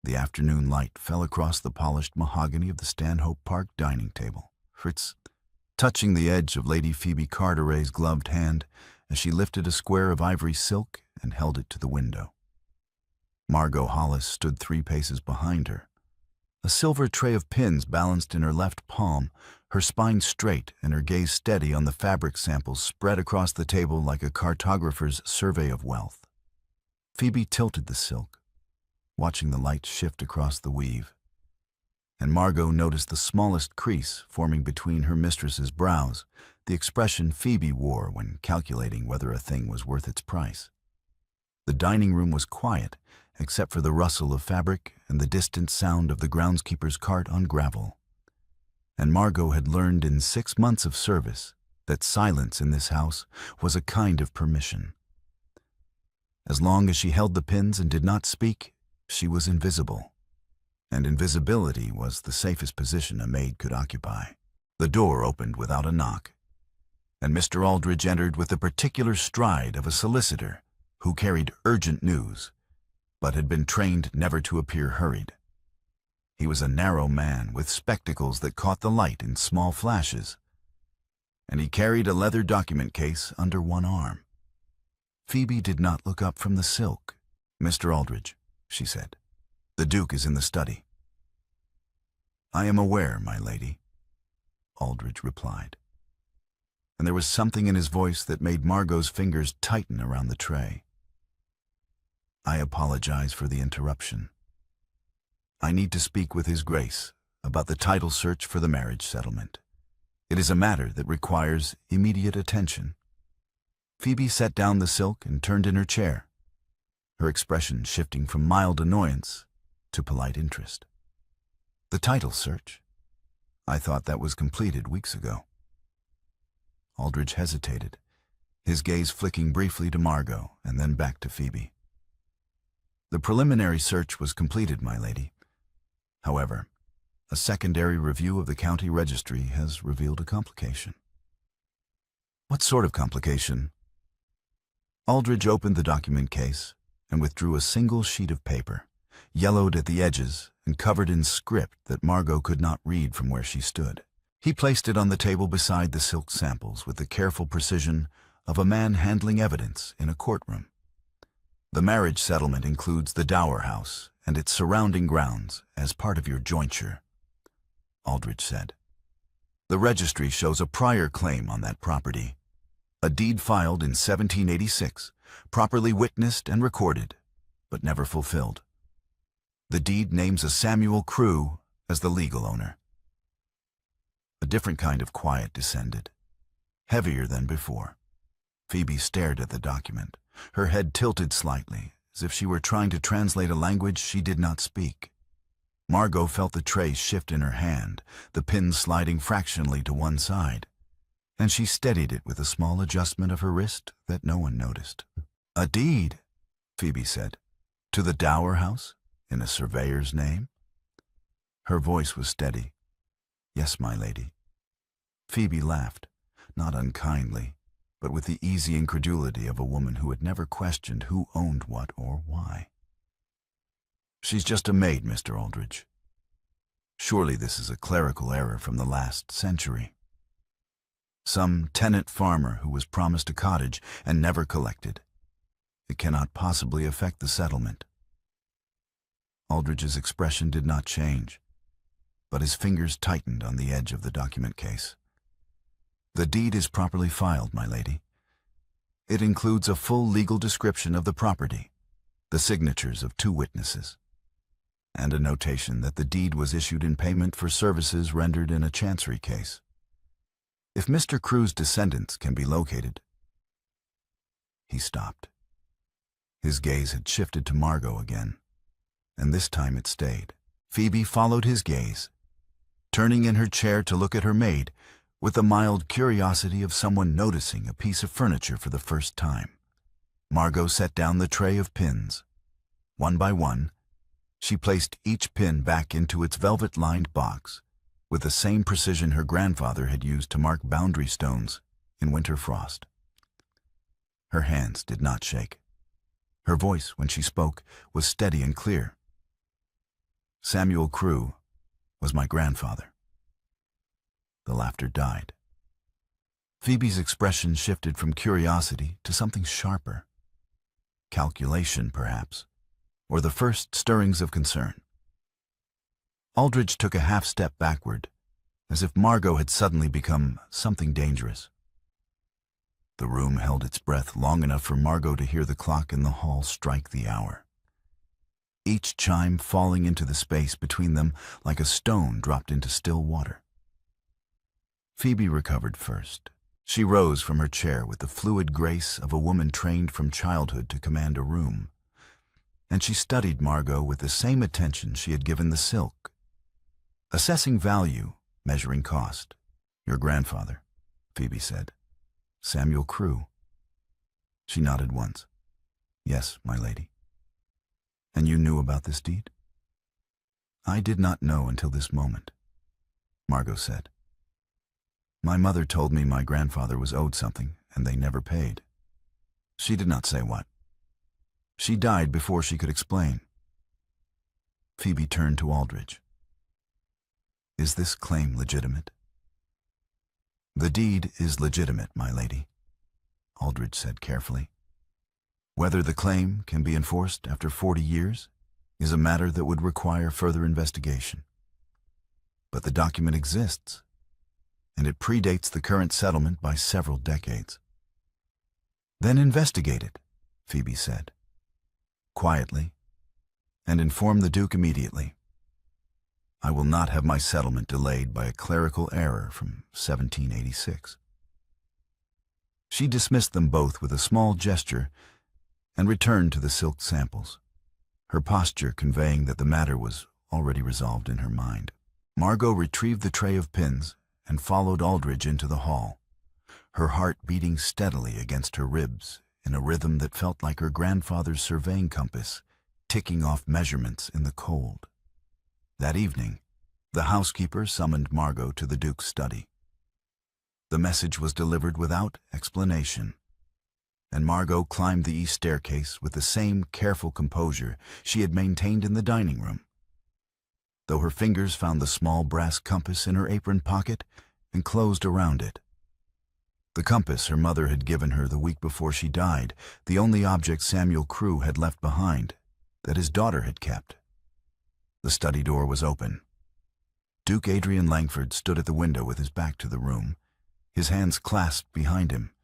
The afternoon light fell across the polished mahogany of the Stanhope Park dining table, Fritz touching the edge of Lady Phoebe Carteret's gloved hand as she lifted a square of ivory silk and held it to the window. Margot Hollis stood 3 paces behind her, a silver tray of pins balanced in her left palm, her spine straight and her gaze steady on the fabric samples spread across the table like a cartographer's survey of wealth. Phoebe tilted the silk, watching the light shift across the weave, and Margot noticed the smallest crease forming between her mistress's brows, the expression Phoebe wore when calculating whether a thing was worth its price. The dining room was quiet, except for the rustle of fabric and the distant sound of the groundskeeper's cart on gravel. And Margot had learned in 6 months of service that silence in this house was a kind of permission. As long as she held the pins and did not speak, she was invisible, and invisibility was the safest position a maid could occupy. The door opened without a knock, and Mr. Aldridge entered with the particular stride of a solicitor who carried urgent news, but had been trained never to appear hurried. He was a narrow man with spectacles that caught the light in small flashes, and he carried a leather document case under one arm. Phoebe did not look up from the silk. "Mr. Aldridge," she said, "the Duke is in the study." "I am aware, my lady," Aldridge replied, and there was something in his voice that made Margot's fingers tighten around the tray. "I apologize for the interruption. I need to speak with His Grace about the title search for the marriage settlement. It is a matter that requires immediate attention." Phoebe set down the silk and turned in her chair, her expression shifting from mild annoyance to polite interest. "The title search? I thought that was completed weeks ago." Aldridge hesitated, his gaze flicking briefly to Margot and then back to Phoebe. "The preliminary search was completed, my lady. However, a secondary review of the county registry has revealed a complication." "What sort of complication?" Aldridge opened the document case and withdrew a single sheet of paper, yellowed at the edges and covered in script that Margot could not read from where she stood. He placed it on the table beside the silk samples with the careful precision of a man handling evidence in a courtroom. "The marriage settlement includes the dower house and its surrounding grounds as part of your jointure," Aldridge said. "The registry shows a prior claim on that property, a deed filed in 1786, properly witnessed and recorded, but never fulfilled. The deed names a Samuel Crewe as the legal owner." A different kind of quiet descended, heavier than before. Phoebe stared at the document, her head tilted slightly, as if she were trying to translate a language she did not speak. Margot felt the tray shift in her hand, the pin sliding fractionally to one side, and she steadied it with a small adjustment of her wrist that no one noticed. "A deed," Phoebe said, "to the dower house, in a surveyor's name?" Her voice was steady. "Yes, my lady." Phoebe laughed, not unkindly, but with the easy incredulity of a woman who had never questioned who owned what or why. "She's just a maid, Mr. Aldridge. Surely this is a clerical error from the last century. Some tenant farmer who was promised a cottage and never collected. It cannot possibly affect the settlement." Aldridge's expression did not change, but his fingers tightened on the edge of the document case. "The deed is properly filed, my lady. It includes a full legal description of the property, the signatures of 2 witnesses, and a notation that the deed was issued in payment for services rendered in a chancery case. If Mr. Crewe's descendants can be located—" He stopped. His gaze had shifted to Margot again, and this time it stayed. Phoebe followed his gaze, turning in her chair to look at her maid with the mild curiosity of someone noticing a piece of furniture for the first time. Margot set down the tray of pins. One by one, she placed each pin back into its velvet-lined box with the same precision her grandfather had used to mark boundary stones in winter frost. Her hands did not shake. Her voice, when she spoke, was steady and clear. Samuel Crewe was my grandfather. The laughter died. Phoebe's expression shifted from curiosity to something sharper. Calculation, perhaps, or the first stirrings of concern. Aldridge took a half-step backward, as if Margot had suddenly become something dangerous. The room held its breath long enough for Margot to hear the clock in the hall strike the hour, each chime falling into the space between them like a stone dropped into still water. Phoebe recovered first. She rose from her chair with the fluid grace of a woman trained from childhood to command a room, and she studied Margot with the same attention she had given the silk, assessing value, measuring cost. "Your grandfather," Phoebe said. "Samuel Crewe." She nodded once. "Yes, my lady." "And you knew about this deed?" "I did not know until this moment," Margot said. "My mother told me my grandfather was owed something, and they never paid. She did not say what. She died before she could explain." Phoebe turned to Aldridge. "Is this claim legitimate?" "The deed is legitimate, my lady," Aldridge said carefully. "Whether the claim can be enforced after 40 years is a matter that would require further investigation. But the document exists, and it predates the current settlement by several decades." "Then investigate it," Phoebe said, quietly, "and inform the Duke immediately. I will not have my settlement delayed by a clerical error from 1786. She dismissed them both with a small gesture and returned to the silk samples, her posture conveying that the matter was already resolved in her mind. Margot retrieved the tray of pins and followed Aldridge into the hall, her heart beating steadily against her ribs in a rhythm that felt like her grandfather's surveying compass ticking off measurements in the cold. That evening, the housekeeper summoned Margot to the Duke's study. The message was delivered without explanation, and Margot climbed the east staircase with the same careful composure she had maintained in the dining room, though her fingers found the small brass compass in her apron pocket and closed around it. The compass her mother had given her the week before she died, the only object Samuel Crewe had left behind, that his daughter had kept. The study door was open. Duke Adrian Langford stood at the window with his back to the room, his hands clasped behind him,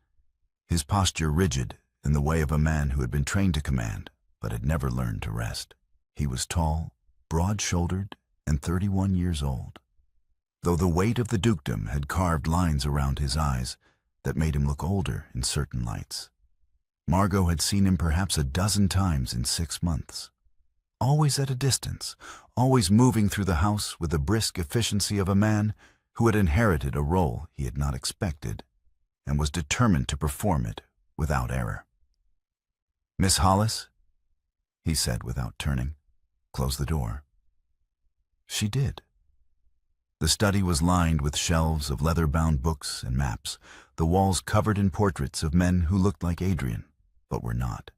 his posture rigid in the way of a man who had been trained to command but had never learned to rest. He was tall, broad-shouldered, and 31 years old, though the weight of the dukedom had carved lines around his eyes that made him look older in certain lights. Margot had seen him perhaps a dozen times in 6 months. Always at a distance, always moving through the house with the brisk efficiency of a man who had inherited a role he had not expected and was determined to perform it without error. "Miss Hollis," he said without turning, "close the door." She did. The study was lined with shelves of leather-bound books and maps, the walls covered in portraits of men who looked like Adrian, but were not.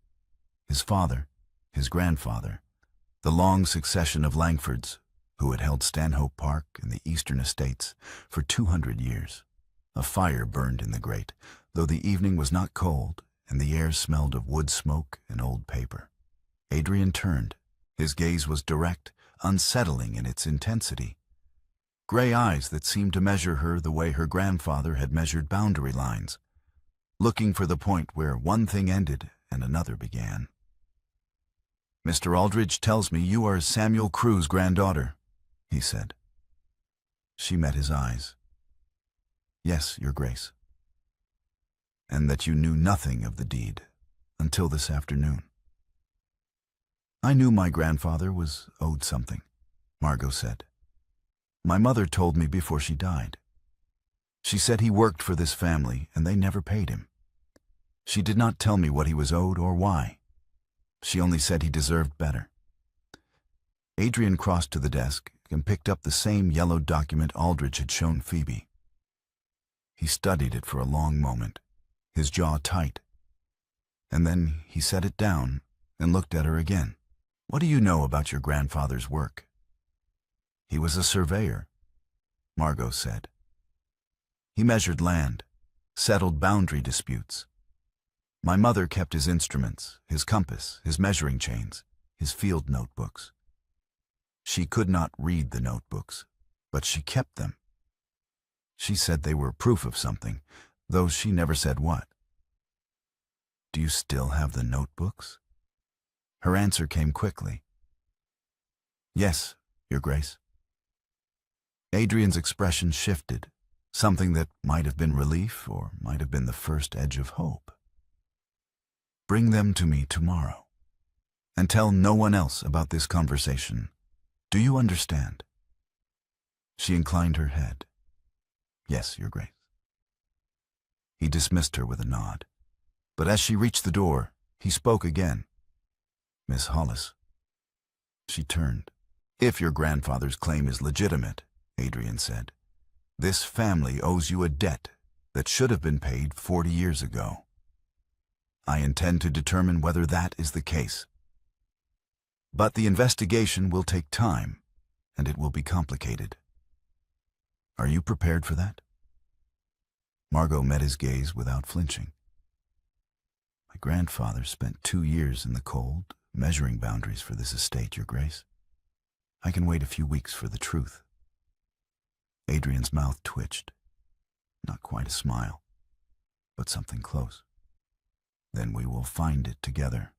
His father, his grandfather, the long succession of Langfords, who had held Stanhope Park and the Eastern Estates for 200 years. A fire burned in the grate, though the evening was not cold and the air smelled of wood smoke and old paper. Adrian turned. His gaze was direct, unsettling in its intensity. Gray eyes that seemed to measure her the way her grandfather had measured boundary lines, looking for the point where one thing ended and another began. "Mr. Aldridge tells me you are Samuel Crewe's granddaughter," he said. She met his eyes. "Yes, Your Grace." "And that you knew nothing of the deed until this afternoon." "I knew my grandfather was owed something," Margot said. "My mother told me before she died. She said he worked for this family and they never paid him. She did not tell me what he was owed or why. She only said he deserved better." Adrian crossed to the desk and picked up the same yellowed document Aldridge had shown Phoebe. He studied it for a long moment, his jaw tight. And then he set it down and looked at her again. "What do you know about your grandfather's work?" He was a surveyor, Margot said. He measured land, settled boundary disputes. My mother kept his instruments, his compass, his measuring chains, his field notebooks. She could not read the notebooks, but she kept them. She said they were proof of something, though she never said what. Do you still have the notebooks? Her answer came quickly. Yes, Your Grace. Adrian's expression shifted, something that might have been relief or might have been the first edge of hope. Bring them to me tomorrow, and tell no one else about this conversation. Do you understand? She inclined her head. Yes, Your Grace. He dismissed her with a nod, but as she reached the door, he spoke again. Miss Hollis. She turned. If your grandfather's claim is legitimate, Adrian said, this family owes you a debt that should have been paid 40 years ago. I intend to determine whether that is the case. But the investigation will take time, and it will be complicated. Are you prepared for that? Margot met his gaze without flinching. My grandfather spent 2 years in the cold, measuring boundaries for this estate, Your Grace. I can wait a few weeks for the truth. Adrian's mouth twitched. Not quite a smile, but something close. Then we will find it together.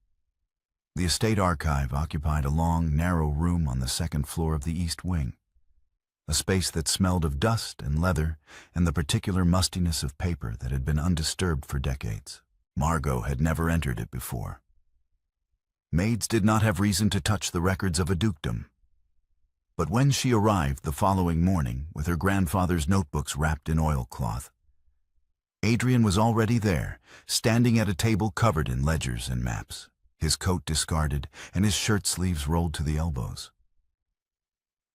The estate archive occupied a long, narrow room on the second floor of the east wing, a space that smelled of dust and leather and the particular mustiness of paper that had been undisturbed for decades. Margot had never entered it before. Maid'S did not have reason to touch the records of a dukedom. But when she arrived the following morning with her grandfather's notebooks wrapped in oilcloth, Adrian was already there, standing at a table covered in ledgers and maps, his coat discarded and his shirt sleeves rolled to the elbows.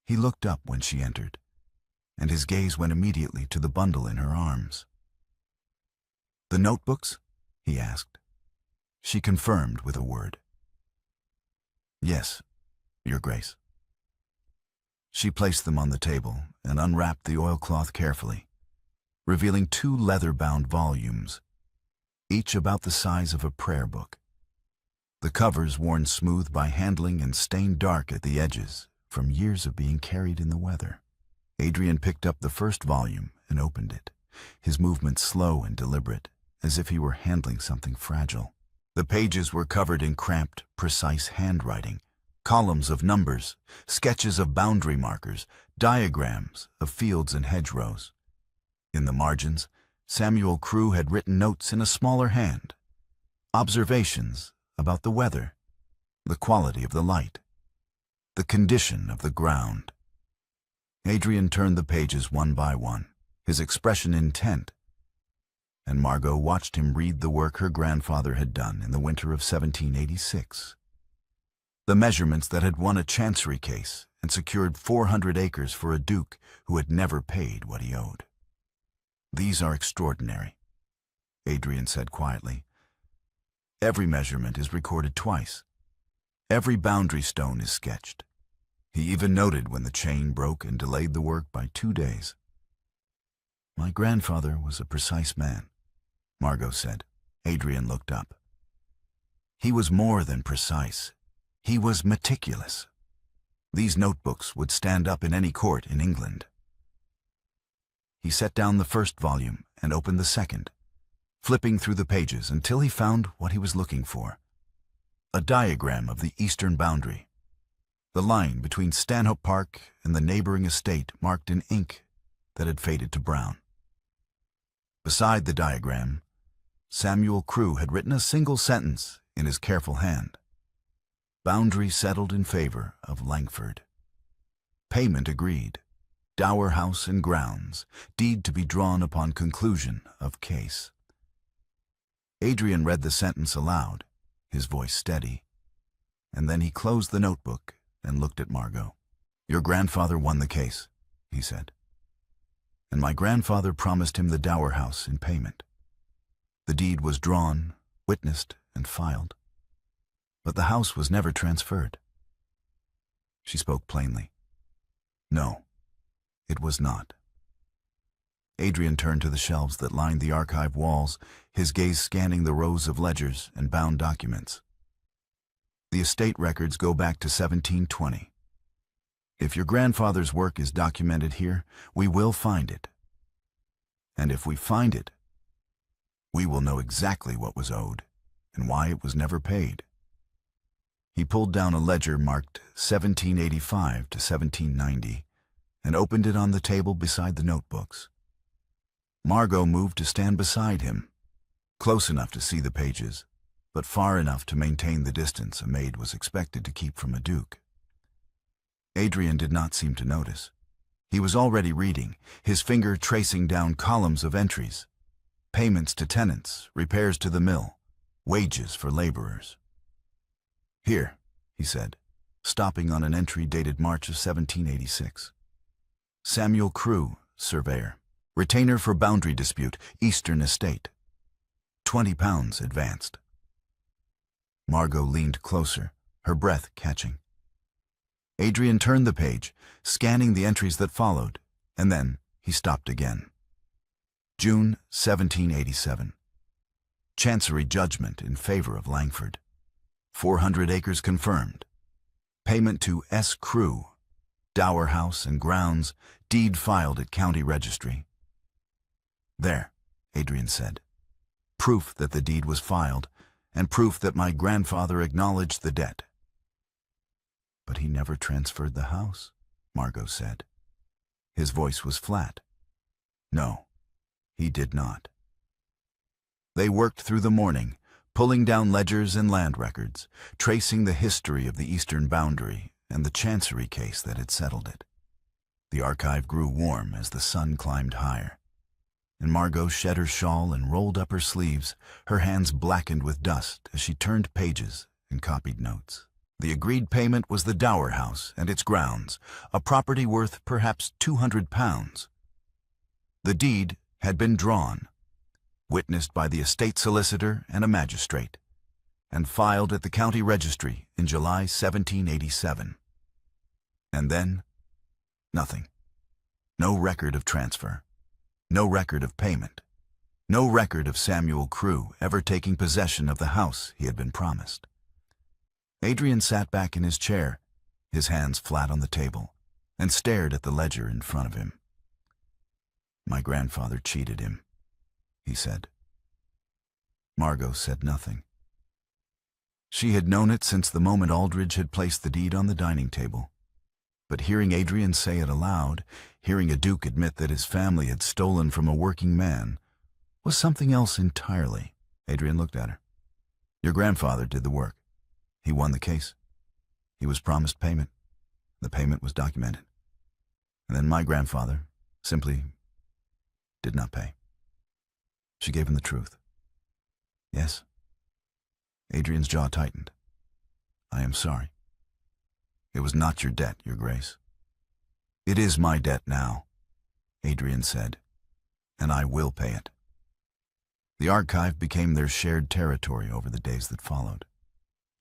He looked up when she entered, and his gaze went immediately to the bundle in her arms. The notebooks? He asked. She confirmed with a word. Yes, Your Grace. She placed them on the table and unwrapped the oilcloth carefully, revealing 2 leather-bound volumes, each about the size of a prayer book. The covers worn smooth by handling and stained dark at the edges from years of being carried in the weather. Adrian picked up the first volume and opened it, his movements slow and deliberate, as if he were handling something fragile. The pages were covered in cramped, precise handwriting, columns of numbers, sketches of boundary markers, diagrams of fields and hedgerows. In the margins, Samuel Crewe had written notes in a smaller hand, observations about the weather, the quality of the light, the condition of the ground. Adrian turned the pages one by one, his expression intent, and Margot watched him read the work her grandfather had done in the winter of 1786. The measurements that had won a chancery case and secured 400 acres for a duke who had never paid what he owed. These are extraordinary, Adrian said quietly. Every measurement is recorded twice. Every boundary stone is sketched. He even noted when the chain broke and delayed the work by 2 days. My grandfather was a precise man, Margot said. Adrian looked up. He was more than precise. He was meticulous. These notebooks would stand up in any court in England. He set down the first volume and opened the second, flipping through the pages until he found what he was looking for. A diagram of the eastern boundary. The line between Stanhope Park and the neighboring estate marked in ink that had faded to brown. Beside the diagram, Samuel Crewe had written a single sentence in his careful hand. Boundary settled in favor of Langford. Payment agreed. Dower house and grounds. Deed to be drawn upon conclusion of case. Adrian read the sentence aloud, his voice steady, and then he closed the notebook and looked at Margot. Your grandfather won the case, he said, and my grandfather promised him the Dower house in payment. The deed was drawn, witnessed, and filed. But the house was never transferred. She spoke plainly. No, it was not. Adrian turned to the shelves that lined the archive walls, his gaze scanning the rows of ledgers and bound documents. The estate records go back to 1720. If your grandfather's work is documented here, we will find it. And if we find it, we will know exactly what was owed and why it was never paid. He pulled down a ledger marked 1785 to 1790 and opened it on the table beside the notebooks. Margot moved to stand beside him, close enough to see the pages, but far enough to maintain the distance a maid was expected to keep from a duke. Adrian did not seem to notice. He was already reading, his finger tracing down columns of entries. Payments to tenants, repairs to the mill, wages for laborers. Here, he said, stopping on an entry dated March of 1786. Samuel Crewe, surveyor. Retainer for boundary dispute, Eastern Estate. £20 advanced. Margot leaned closer, her breath catching. Adrian turned the page, scanning the entries that followed, and then he stopped again. June 1787. Chancery judgment in favor of Langford. 400 acres confirmed. Payment to S. Crewe. Dower house and grounds, deed filed at county registry. There, Adrian said. Proof that the deed was filed, and proof that my grandfather acknowledged the debt. But he never transferred the house, Margot said. His voice was flat. No, he did not. They worked through the morning, pulling down ledgers and land records, tracing the history of the eastern boundary and the chancery case that had settled it. The archive grew warm as the sun climbed higher, and Margot shed her shawl and rolled up her sleeves, her hands blackened with dust as she turned pages and copied notes. The agreed payment was the Dower house and its grounds, a property worth perhaps £200. The deed had been drawn, witnessed by the estate solicitor and a magistrate, and filed at the county registry in July 1787. And then, nothing. No record of transfer. No record of payment. No record of Samuel Crewe ever taking possession of the house he had been promised. Adrian sat back in his chair, his hands flat on the table, and stared at the ledger in front of him. My grandfather cheated him, he said. Margot said nothing. She had known it since the moment Aldridge had placed the deed on the dining table. But hearing Adrian say it aloud, hearing a duke admit that his family had stolen from a working man, was something else entirely. Adrian looked at her. Your grandfather did the work. He won the case. He was promised payment. The payment was documented. And then my grandfather simply did not pay. She gave him the truth. Yes. Adrian's jaw tightened. I am sorry. It was not your debt, Your Grace. It is my debt now, Adrian said, and I will pay it. The archive became their shared territory over the days that followed.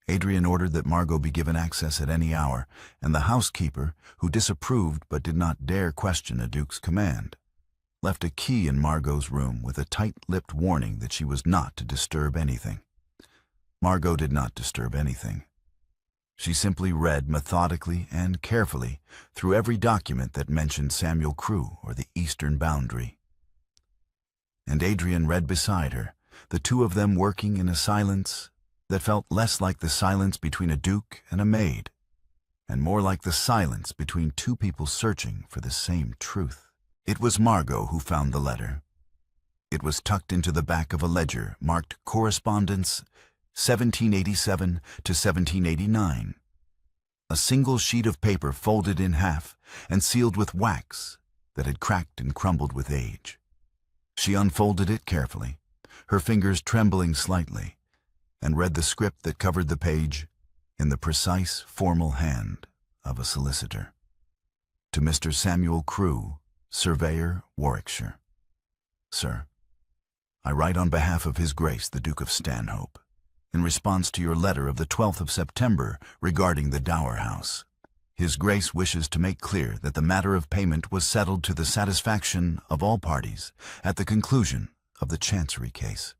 Adrian ordered that Margot be given access at any hour, and the housekeeper, who disapproved but did not dare question a duke's command, left a key in Margot's room with a tight-lipped warning that she was not to disturb anything. Margot did not disturb anything. She simply read methodically and carefully through every document that mentioned Samuel Crewe or the eastern boundary. And Adrian read beside her, the two of them working in a silence that felt less like the silence between a duke and a maid, and more like the silence between two people searching for the same truth. It was Margot who found the letter. It was tucked into the back of a ledger marked Correspondence 1787 to 1789. A single sheet of paper folded in half and sealed with wax that had cracked and crumbled with age. She unfolded it carefully, her fingers trembling slightly, and read the script that covered the page in the precise, formal hand of a solicitor. To Mr. Samuel Crewe, Surveyor, Warwickshire. Sir, I write on behalf of His Grace the Duke of Stanhope, in response to your letter of the 12th of September regarding the Dower House. His Grace wishes to make clear that the matter of payment was settled to the satisfaction of all parties at the conclusion of the Chancery case.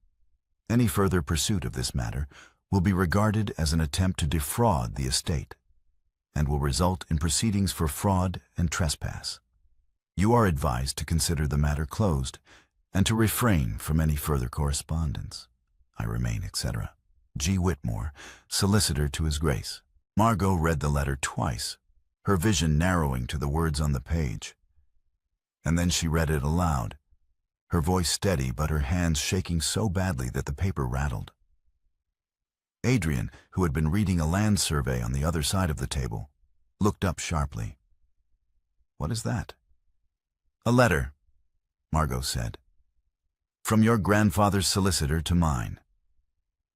Any further pursuit of this matter will be regarded as an attempt to defraud the estate and will result in proceedings for fraud and trespass. You are advised to consider the matter closed and to refrain from any further correspondence. I remain, etc. G. Whitmore, Solicitor to His Grace. Margot read the letter twice, her vision narrowing to the words on the page. And then she read it aloud, her voice steady but her hands shaking so badly that the paper rattled. Adrian, who had been reading a land survey on the other side of the table, looked up sharply. "What is that?" "A letter," Margot said. "From your grandfather's solicitor to mine.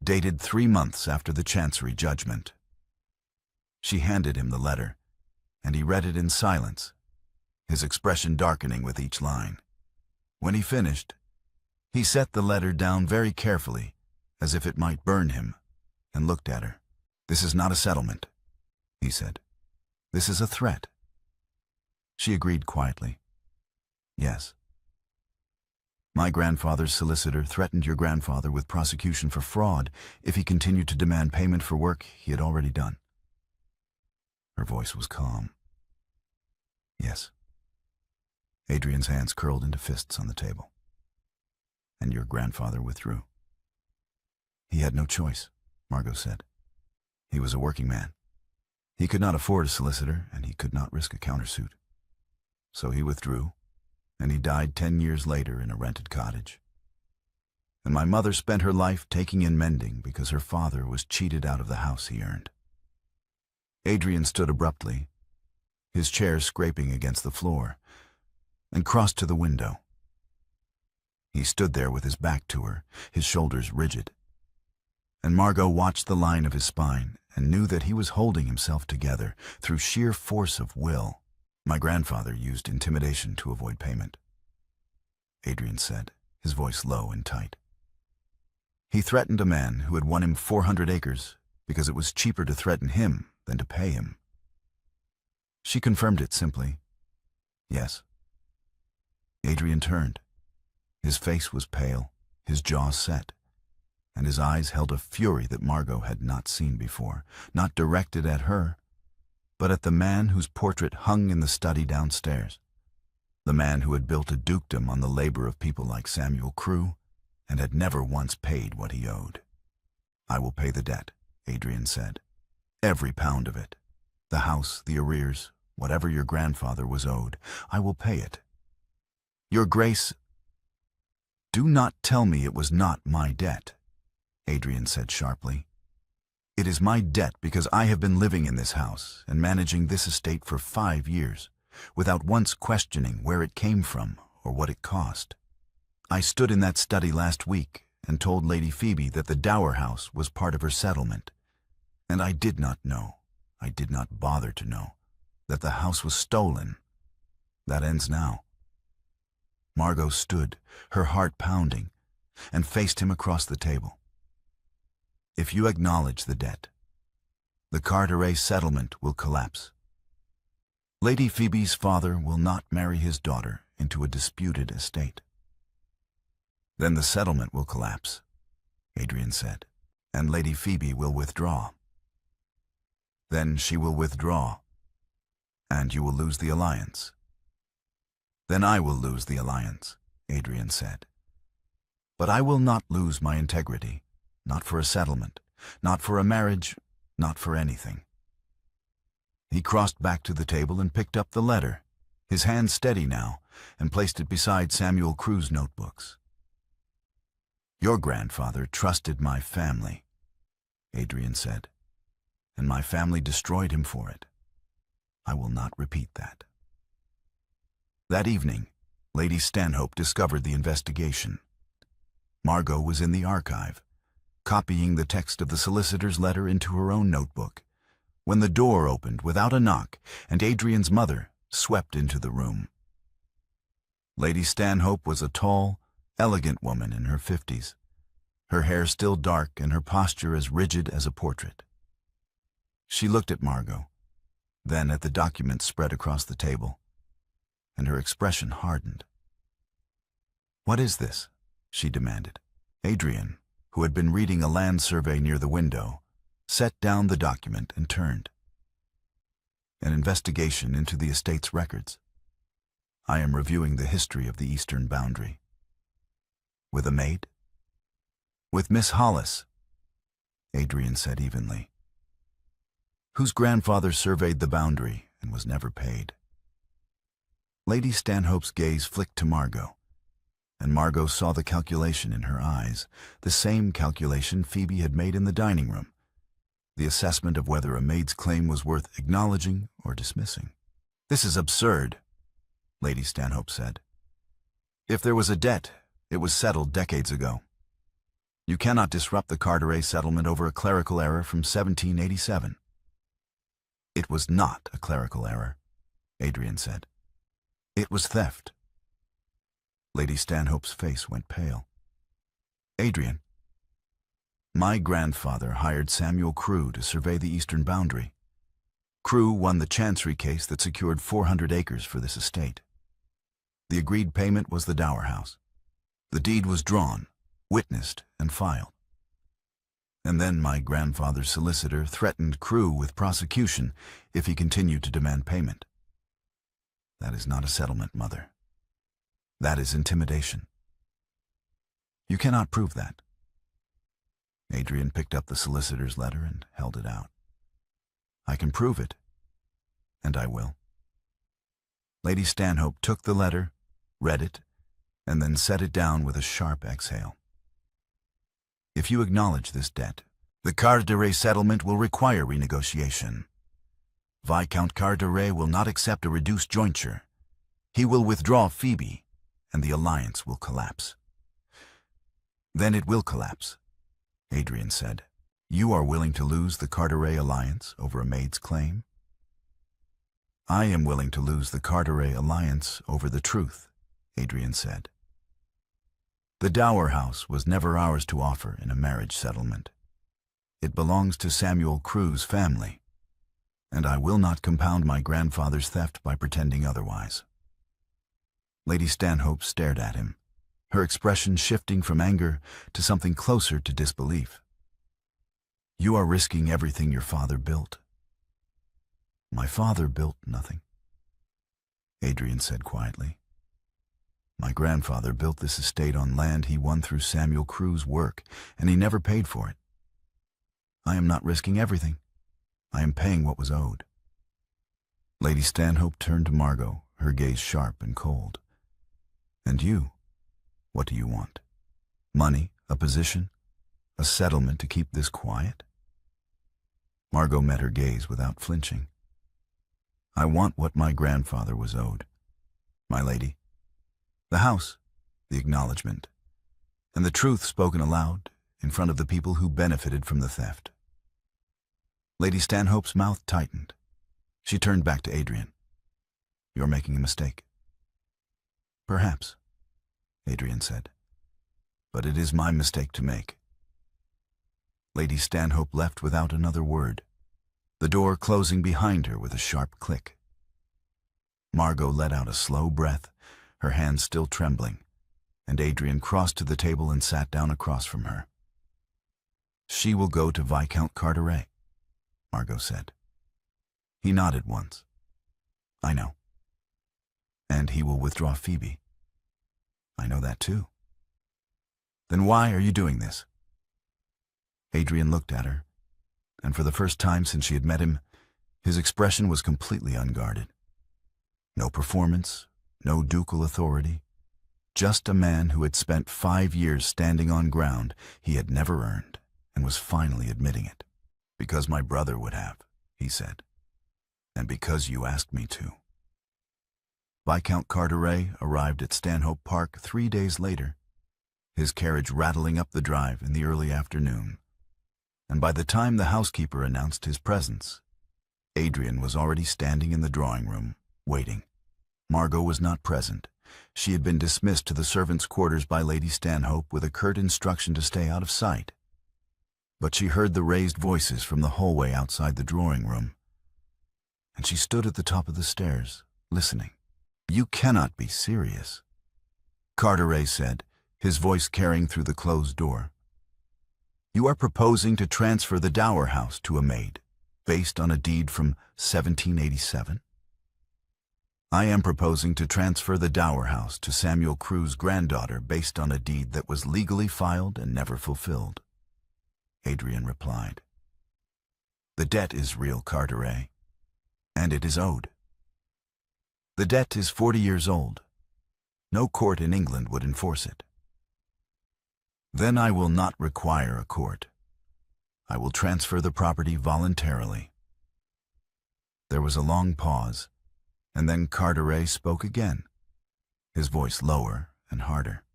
Dated 3 months after the Chancery judgment." She handed him the letter, and he read it in silence, his expression darkening with each line. When he finished, he set the letter down very carefully, as if it might burn him, and looked at her. "This is not a settlement," he said. "This is a threat." She agreed quietly. "Yes. My grandfather's solicitor threatened your grandfather with prosecution for fraud if he continued to demand payment for work he had already done." Her voice was calm. "Yes." Adrian's hands curled into fists on the table. "And your grandfather withdrew." "He had no choice," Margot said. "He was a working man. He could not afford a solicitor, and he could not risk a countersuit. So he withdrew, and he died 10 years later in a rented cottage. And my mother spent her life taking in mending because her father was cheated out of the house he earned." Adrian stood abruptly, his chair scraping against the floor, and crossed to the window. He stood there with his back to her, his shoulders rigid. And Margot watched the line of his spine and knew that he was holding himself together through sheer force of will. "My grandfather used intimidation to avoid payment," Adrian said, his voice low and tight. "He threatened a man who had won him 400 acres because it was cheaper to threaten him than to pay him." She confirmed it simply. "Yes." Adrian turned. His face was pale, his jaw set, and his eyes held a fury that Margot had not seen before, not directed at her, but at the man whose portrait hung in the study downstairs, the man who had built a dukedom on the labor of people like Samuel Crewe and had never once paid what he owed. "I will pay the debt," Adrian said. "Every pound of it. The house, the arrears, whatever your grandfather was owed, I will pay it." "Your Grace—" "Do not tell me it was not my debt," Adrian said sharply. "It is my debt because I have been living in this house and managing this estate for 5 years, without once questioning where it came from or what it cost. I stood in that study last week and told Lady Phoebe that the dower house was part of her settlement, and I did not know, I did not bother to know, that the house was stolen. That ends now." Margot stood, her heart pounding, and faced him across the table. "If you acknowledge the debt, the Carteret settlement will collapse. Lady Phoebe's father will not marry his daughter into a disputed estate." "Then the settlement will collapse," Adrian said, "and Lady Phoebe will withdraw." "Then she will withdraw, and you will lose the alliance." "Then I will lose the alliance," Adrian said. "But I will not lose my integrity, not for a settlement, not for a marriage, not for anything." He crossed back to the table and picked up the letter, his hand steady now, and placed it beside Samuel Crewe's notebooks. "Your grandfather trusted my family," Adrian said, "and my family destroyed him for it. I will not repeat that." That evening, Lady Stanhope discovered the investigation. Margot was in the archive, copying the text of the solicitor's letter into her own notebook, when the door opened without a knock and Adrian's mother swept into the room. Lady Stanhope was a tall, elegant woman in her 50s, her hair still dark and her posture as rigid as a portrait. She looked at Margot, then at the documents spread across the table, and her expression hardened. "What is this?" she demanded. Adrian, who had been reading a land survey near the window, set down the document and turned. "An investigation into the estate's records. I am reviewing the history of the eastern boundary." "With a maid?" "With Miss Hollis," Adrian said evenly, "whose grandfather surveyed the boundary and was never paid." Lady Stanhope's gaze flicked to Margot, and Margot saw the calculation in her eyes, the same calculation Phoebe had made in the dining room, the assessment of whether a maid's claim was worth acknowledging or dismissing. "This is absurd," Lady Stanhope said. "If there was a debt, it was settled decades ago. You cannot disrupt the Carteret settlement over a clerical error from 1787. "It was not a clerical error," Adrian said. "It was theft." Lady Stanhope's face went pale. "Adrian, my grandfather hired Samuel Crewe to survey the eastern boundary. Crewe won the chancery case that secured 400 acres for this estate. The agreed payment was the dower house. The deed was drawn, witnessed, and filed. And then my grandfather's solicitor threatened Crewe with prosecution if he continued to demand payment. That is not a settlement, Mother. That is intimidation. You cannot prove that." Adrian picked up the solicitor's letter and held it out. "I can prove it, and I will." Lady Stanhope took the letter, read it, and then set it down with a sharp exhale. "If you acknowledge this debt, the Carteret settlement will require renegotiation. Viscount Carteret will not accept a reduced jointure. He will withdraw Phoebe, and the alliance will collapse." "Then it will collapse," Adrian said. "You are willing to lose the Carteret alliance over a maid's claim?" "I am willing to lose the Carteret alliance over the truth," Adrian said. "The dower house was never ours to offer in a marriage settlement. It belongs to Samuel Crewe's family, and I will not compound my grandfather's theft by pretending otherwise." Lady Stanhope stared at him, her expression shifting from anger to something closer to disbelief. "You are risking everything your father built." "My father built nothing," Adrian said quietly. "My grandfather built this estate on land he won through Samuel Crewe's work, and he never paid for it. I am not risking everything. I am paying what was owed." Lady Stanhope turned to Margot, her gaze sharp and cold. "And you? What do you want? Money, a position, a settlement to keep this quiet?" Margot met her gaze without flinching. "I want what my grandfather was owed, my lady. The house, the acknowledgement, and the truth spoken aloud in front of the people who benefited from the theft." Lady Stanhope's mouth tightened. She turned back to Adrian. "You're making a mistake." "Perhaps," Adrian said. "But it is my mistake to make." Lady Stanhope left without another word, the door closing behind her with a sharp click. Margot let out a slow breath, her hands still trembling, and Adrian crossed to the table and sat down across from her. "She will go to Viscount Carteret," Margot said. He nodded once. "I know." "And he will withdraw Phoebe." "I know that too." "Then why are you doing this?" Adrian looked at her, and for the first time since she had met him, his expression was completely unguarded. No performance, no ducal authority, just a man who had spent 5 years standing on ground he had never earned and was finally admitting it. "Because my brother would have," he said, "and because you asked me to." Viscount Carteret arrived at Stanhope Park 3 days later, his carriage rattling up the drive in the early afternoon, and by the time the housekeeper announced his presence, Adrian was already standing in the drawing room, waiting. Margot was not present. She had been dismissed to the servants' quarters by Lady Stanhope with a curt instruction to stay out of sight. But she heard the raised voices from the hallway outside the drawing room, and she stood at the top of the stairs, listening. "You cannot be serious," Carteret said, his voice carrying through the closed door. "You are proposing to transfer the dower house to a maid, based on a deed from 1787? "I am proposing to transfer the dower house to Samuel Crew's granddaughter based on a deed that was legally filed and never fulfilled," Adrian replied. "The debt is real, Carteret, and it is owed. The debt is 40 years old. No court in England would enforce it." "Then I will not require a court. I will transfer the property voluntarily." There was a long pause, and then Carteret spoke again, his voice lower and harder.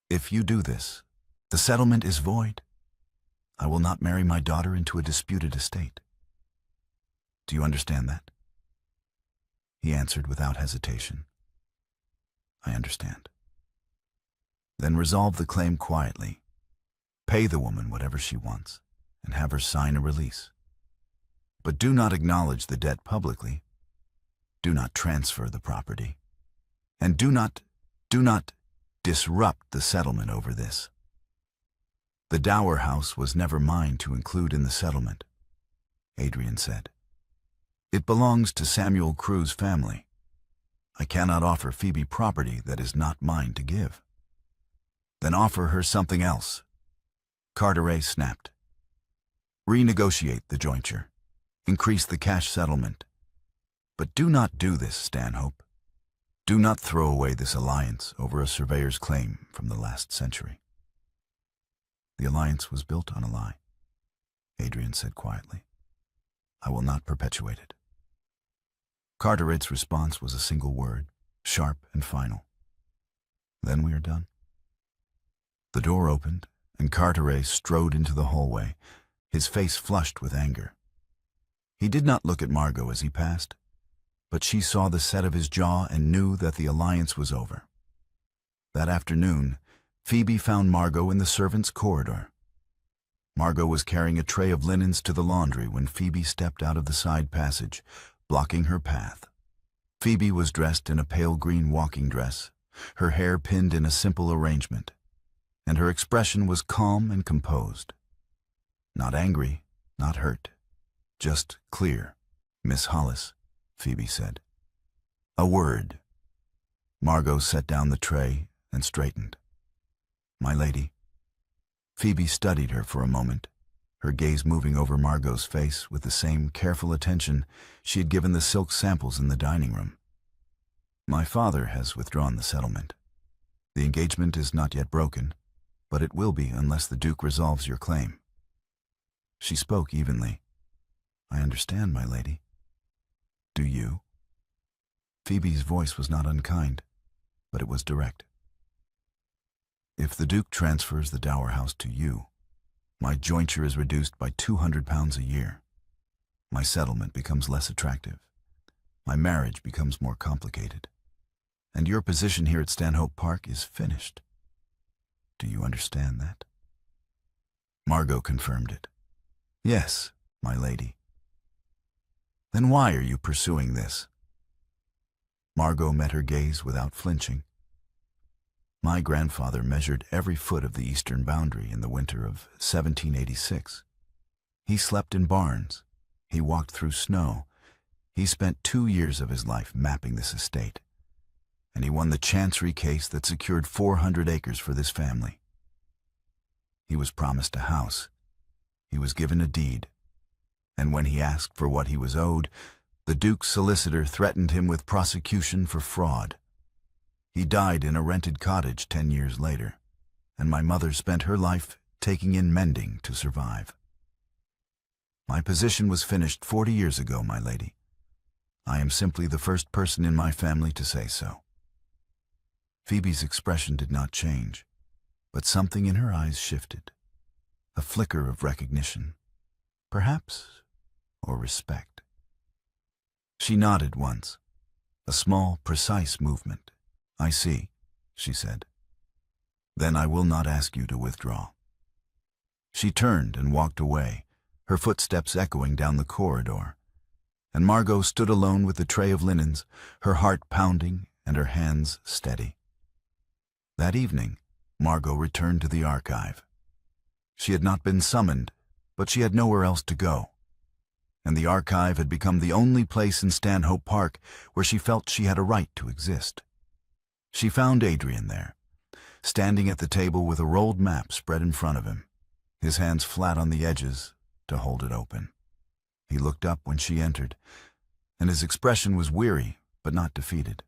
"If you do this, the settlement is void. I will not marry my daughter into a disputed estate. Do you understand that?" He answered without hesitation. "I understand." "Then resolve the claim quietly. Pay the woman whatever she wants, and have her sign a release. But do not acknowledge the debt publicly. Do not transfer the property. And do not disrupt the settlement over this. The dower house was never mine to include in the settlement," Adrian said. "It belongs to Samuel Crew's family. I cannot offer Phoebe property that is not mine to give." "Then offer her something else," Carteret snapped. "Renegotiate the jointure. Increase the cash settlement. But do not do this, Stanhope. Do not throw away this alliance over a surveyor's claim from the last century." "The alliance was built on a lie," Adrian said quietly. "I will not perpetuate it." Carteret's response was a single word, sharp and final. "Then we are done." The door opened, and Carteret strode into the hallway, his face flushed with anger. He did not look at Margot as he passed, but she saw the set of his jaw and knew that the alliance was over. That afternoon, Phoebe found Margot in the servants' corridor. Margot was carrying a tray of linens to the laundry when Phoebe stepped out of the side passage, blocking her path. Phoebe was dressed in a pale green walking dress, her hair pinned in a simple arrangement, and her expression was calm and composed. Not angry, not hurt, just clear. "Miss Hollis," Phoebe said. "A word." Margot set down the tray and straightened. "My lady." Phoebe studied her for a moment, her gaze moving over Margot's face with the same careful attention she had given the silk samples in the dining room. "My father has withdrawn the settlement. The engagement is not yet broken, but it will be unless the Duke resolves your claim." She spoke evenly. "I understand, my lady." "Do you?" Phoebe's voice was not unkind, but it was direct. "If the Duke transfers the dower house to you, my jointure is reduced by £200 a year. My settlement becomes less attractive. My marriage becomes more complicated. And your position here at Stanhope Park is finished. Do you understand that?" Margot confirmed it. "Yes, my lady." "Then why are you pursuing this?" Margot met her gaze without flinching. "My grandfather measured every foot of the eastern boundary in the winter of 1786. He slept in barns. He walked through snow. He spent 2 years of his life mapping this estate. And he won the chancery case that secured 400 acres for this family. He was promised a house. He was given a deed. And when he asked for what he was owed, the Duke's solicitor threatened him with prosecution for fraud. He died in a rented cottage 10 years later, and my mother spent her life taking in mending to survive. My position was finished 40 years ago, my lady. I am simply the first person in my family to say so." Phoebe's expression did not change, but something in her eyes shifted. A flicker of recognition, perhaps, or respect. She nodded once, a small, precise movement. "I see," she said. "Then I will not ask you to withdraw." She turned and walked away, her footsteps echoing down the corridor, and Margot stood alone with the tray of linens, her heart pounding and her hands steady. That evening, Margot returned to the archive. She had not been summoned, but she had nowhere else to go, and the archive had become the only place in Stanhope Park where she felt she had a right to exist. She found Adrian there, standing at the table with a rolled map spread in front of him, his hands flat on the edges to hold it open. He looked up when she entered, and his expression was weary but not defeated.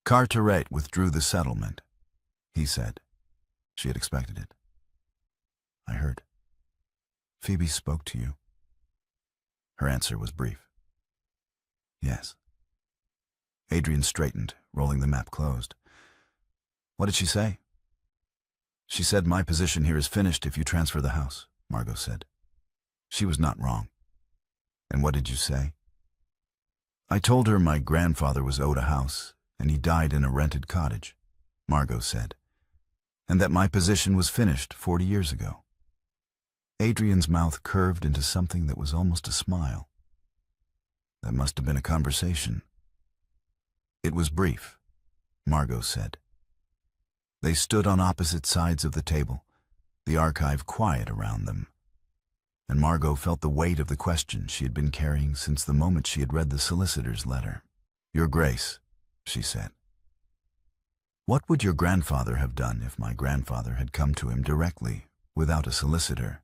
"Carteret withdrew the settlement," he said. She had expected it. "I heard. Phoebe spoke to you." Her answer was brief. "Yes." Adrian straightened, rolling the map closed. "What did she say?" "She said my position here is finished if you transfer the house," Margot said. She was not wrong. "And what did you say?" "I told her my grandfather was owed a house, and he died in a rented cottage," Margot said, "and that my position was finished 40 years ago." Adrian's mouth curved into something that was almost a smile. "That must have been a conversation." "It was brief," Margot said. They stood on opposite sides of the table, the archive quiet around them, and Margot felt the weight of the question she had been carrying since the moment she had read the solicitor's letter. "Your Grace," she said, "what would your grandfather have done if my grandfather had come to him directly, without a solicitor,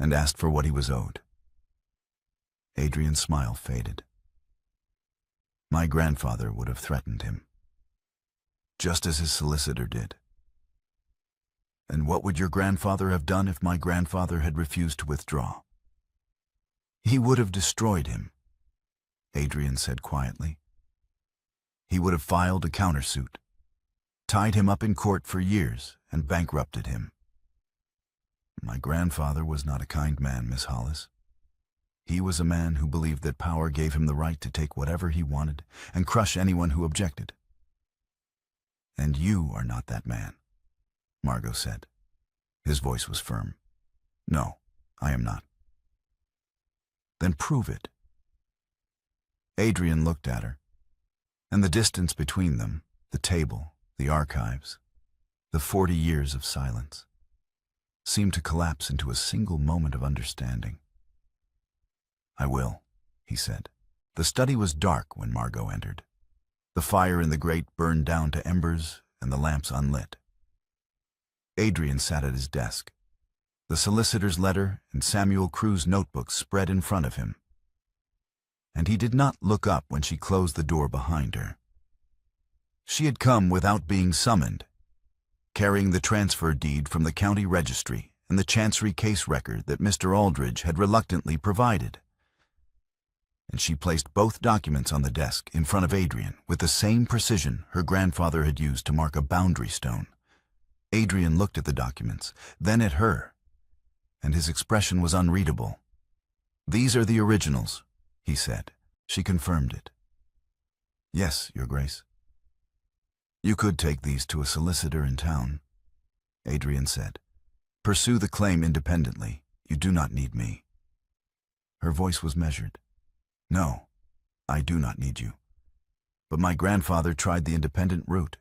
and asked for what he was owed?" Adrian's smile faded. "My grandfather would have threatened him, just as his solicitor did." "And what would your grandfather have done if my grandfather had refused to withdraw?" "He would have destroyed him," Adrian said quietly. "He would have filed a countersuit, tied him up in court for years, and bankrupted him." "My grandfather was not a kind man, Miss Hollis. He was a man who believed that power gave him the right to take whatever he wanted and crush anyone who objected." "And you are not that man," Margot said. His voice was firm. "No, I am not." "Then prove it." Adrian looked at her, and the distance between them, the table, the archives, the 40 years of silence, seemed to collapse into a single moment of understanding. "I will," he said. The study was dark when Margot entered. The fire in the grate burned down to embers and the lamps unlit. Adrian sat at his desk, the solicitor's letter and Samuel Crew's notebook spread in front of him. And he did not look up when she closed the door behind her. She had come without being summoned, carrying the transfer deed from the county registry and the chancery case record that Mr. Aldridge had reluctantly provided. And she placed both documents on the desk in front of Adrian with the same precision her grandfather had used to mark a boundary stone. Adrian looked at the documents, then at her, and his expression was unreadable. "These are the originals," he said. She confirmed it. "Yes, Your Grace." "You could take these to a solicitor in town," Adrian said. "Pursue the claim independently. You do not need me." Her voice was measured. "No, I do not need you. But my grandfather tried the independent route.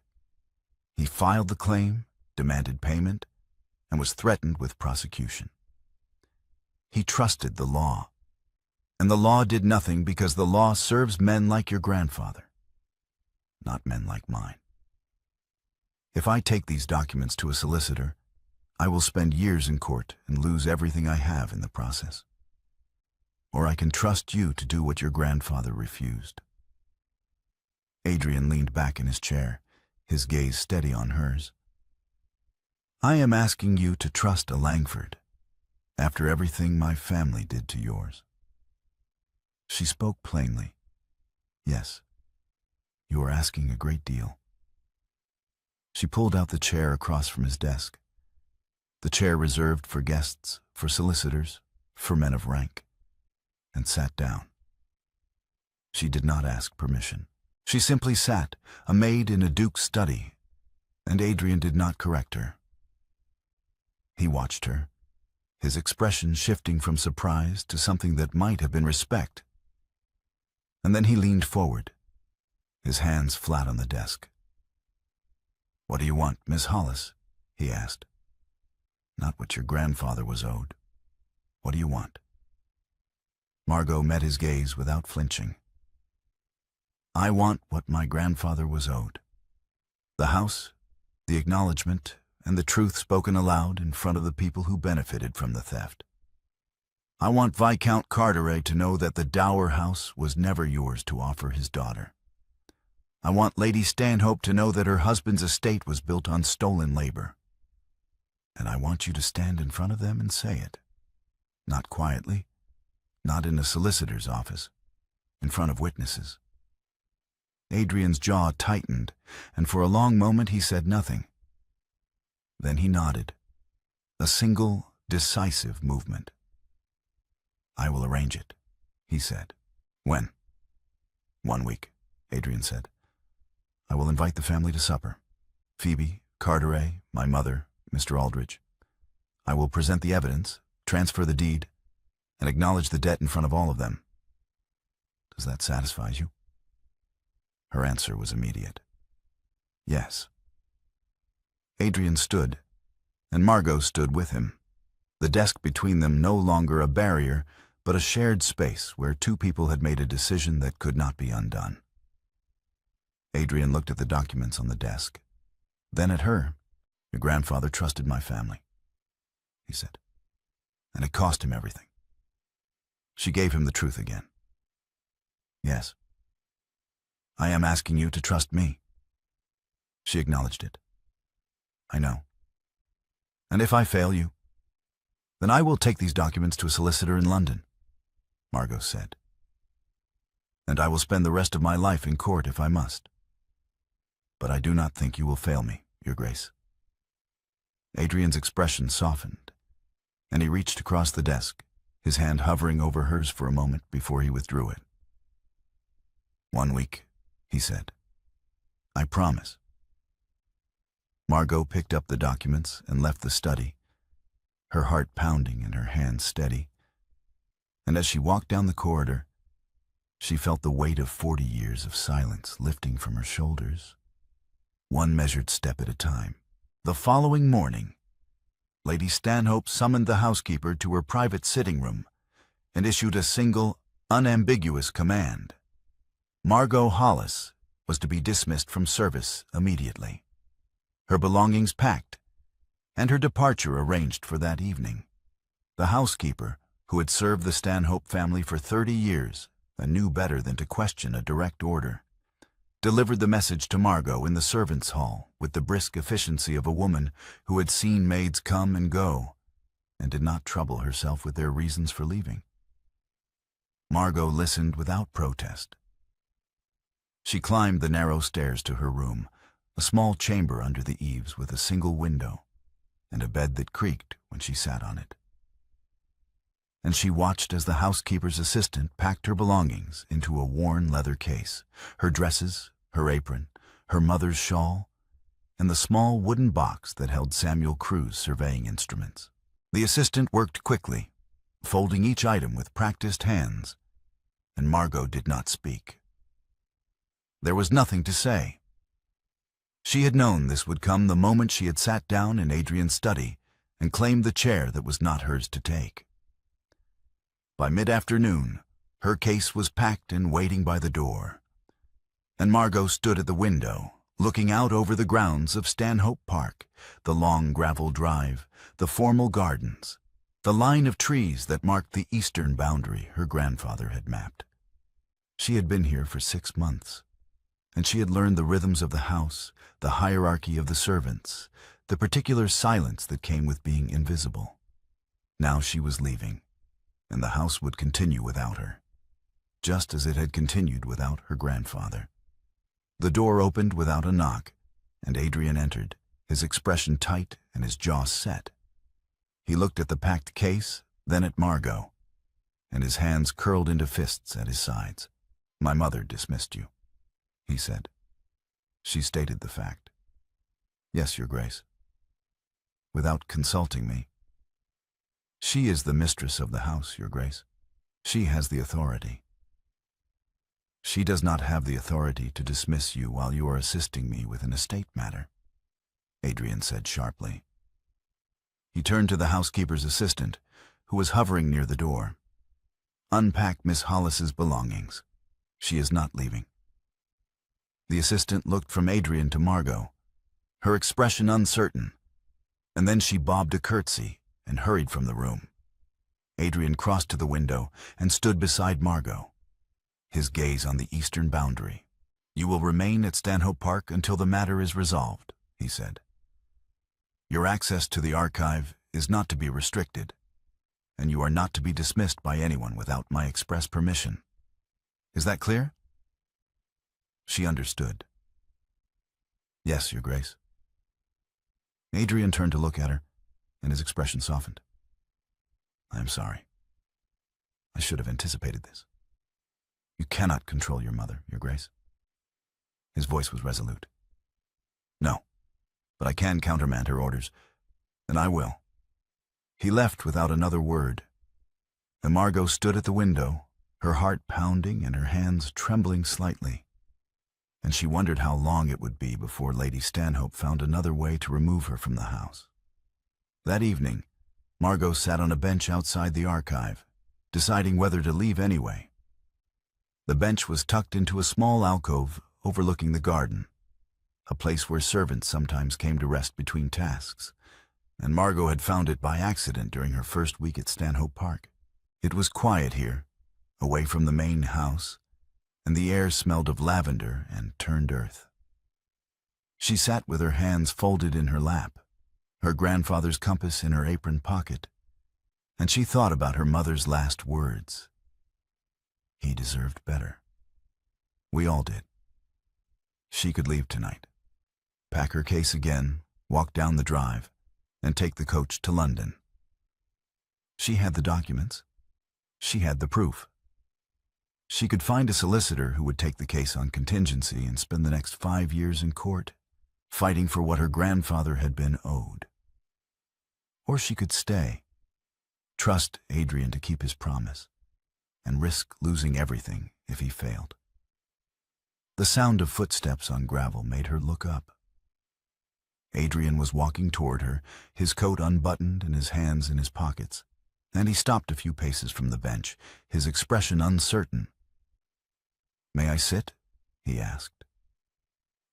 He filed the claim, demanded payment, and was threatened with prosecution. He trusted the law, and the law did nothing because the law serves men like your grandfather, not men like mine. If I take these documents to a solicitor, I will spend years in court and lose everything I have in the process. Or I can trust you to do what your grandfather refused." Adrian leaned back in his chair, his gaze steady on hers. "I am asking you to trust a Langford, after everything my family did to yours." She spoke plainly. "Yes, you are asking a great deal." She pulled out the chair across from his desk, the chair reserved for guests, for solicitors, for men of rank, and sat down. She did not ask permission. She simply sat, a maid in a duke's study, and Adrian did not correct her. He watched her, his expression shifting from surprise to something that might have been respect. And then he leaned forward, his hands flat on the desk. "What do you want, Miss Hollis?" he asked. "Not what your grandfather was owed. What do you want?" Margot met his gaze without flinching. "I want what my grandfather was owed. The house, the acknowledgement, and the truth spoken aloud in front of the people who benefited from the theft. I want Viscount Carteret to know that the dower house was never yours to offer his daughter. I want Lady Stanhope to know that her husband's estate was built on stolen labor. And I want you to stand in front of them and say it. Not quietly, not in a solicitor's office, in front of witnesses." Adrian's jaw tightened, and for a long moment he said nothing. Then he nodded. A single, decisive movement. "I will arrange it," he said. "When?" "1 week," Adrian said. "I will invite the family to supper. Phoebe, Carteret, my mother, Mr. Aldridge. I will present the evidence, transfer the deed, and acknowledge the debt in front of all of them. Does that satisfy you?" Her answer was immediate. "Yes." Adrian stood, and Margot stood with him, the desk between them no longer a barrier, but a shared space where two people had made a decision that could not be undone. Adrian looked at the documents on the desk, then at her. "Your grandfather trusted my family," he said, "and it cost him everything." She gave him the truth again. "Yes. I am asking you to trust me." She acknowledged it. "I know. And if I fail you, then I will take these documents to a solicitor in London," Margot said. "And I will spend the rest of my life in court if I must. But I do not think you will fail me, Your Grace." Adrian's expression softened, and he reached across the desk, his hand hovering over hers for a moment before he withdrew it. 1 week, he said. "I promise." Margot picked up the documents and left the study, her heart pounding and her hands steady. And as she walked down the corridor, she felt the weight of 40 years of silence lifting from her shoulders, one measured step at a time. The following morning, Lady Stanhope summoned the housekeeper to her private sitting room and issued a single, unambiguous command. Margot Hollis was to be dismissed from service immediately, her belongings packed, and her departure arranged for that evening. The housekeeper, who had served the Stanhope family for 30 years and knew better than to question a direct order, delivered the message to Margot in the servants' hall with the brisk efficiency of a woman who had seen maids come and go and did not trouble herself with their reasons for leaving. Margot listened without protest. She climbed the narrow stairs to her room, a small chamber under the eaves with a single window and a bed that creaked when she sat on it. And she watched as the housekeeper's assistant packed her belongings into a worn leather case, her dresses, her apron, her mother's shawl, and the small wooden box that held Samuel Crew's surveying instruments. The assistant worked quickly, folding each item with practiced hands, and Margot did not speak. There was nothing to say. She had known this would come the moment she had sat down in Adrian's study and claimed the chair that was not hers to take. By mid-afternoon, her case was packed and waiting by the door, and Margot stood at the window, looking out over the grounds of Stanhope Park, the long gravel drive, the formal gardens, the line of trees that marked the eastern boundary her grandfather had mapped. She had been here for 6 months, and she had learned the rhythms of the house, the hierarchy of the servants, the particular silence that came with being invisible. Now she was leaving, and the house would continue without her, just as it had continued without her grandfather. The door opened without a knock, and Adrian entered, his expression tight and his jaw set. He looked at the packed case, then at Margot, and his hands curled into fists at his sides. "My mother dismissed you," he said. She stated the fact. "Yes, Your Grace." "Without consulting me." "She is the mistress of the house, Your Grace. She has the authority." She does not have the authority to dismiss you while you are assisting me with an estate matter, Adrian said sharply. He turned to the housekeeper's assistant, who was hovering near the door. Unpack Miss Hollis's belongings. She is not leaving. The assistant looked from Adrian to Margot, her expression uncertain, and then she bobbed a curtsy and hurried from the room. Adrian crossed to the window and stood beside Margot, his gaze on the eastern boundary. You will remain at Stanhope Park until the matter is resolved, he said. Your access to the archive is not to be restricted, and you are not to be dismissed by anyone without my express permission. Is that clear? She understood. Yes, Your Grace. Adrian turned to look at her, and his expression softened. I am sorry. I should have anticipated this. You cannot control your mother, Your Grace. His voice was resolute. No, but I can countermand her orders, and I will. He left without another word, and Margot stood at the window, her heart pounding and her hands trembling slightly, and she wondered how long it would be before Lady Stanhope found another way to remove her from the house. That evening, Margot sat on a bench outside the archive, deciding whether to leave anyway. The bench was tucked into a small alcove overlooking the garden, a place where servants sometimes came to rest between tasks, and Margot had found it by accident during her first week at Stanhope Park. It was quiet here, away from the main house, and the air smelled of lavender and turned earth. She sat with her hands folded in her lap, her grandfather's compass in her apron pocket, and she thought about her mother's last words. He deserved better. We all did. She could leave tonight, pack her case again, walk down the drive, and take the coach to London. She had the documents. She had the proof. She could find a solicitor who would take the case on contingency and spend the next 5 years in court, fighting for what her grandfather had been owed. Or she could stay, trust Adrian to keep his promise, and risk losing everything if he failed. The sound of footsteps on gravel made her look up. Adrian was walking toward her, his coat unbuttoned and his hands in his pockets, and he stopped a few paces from the bench, his expression uncertain. "May I sit?" he asked.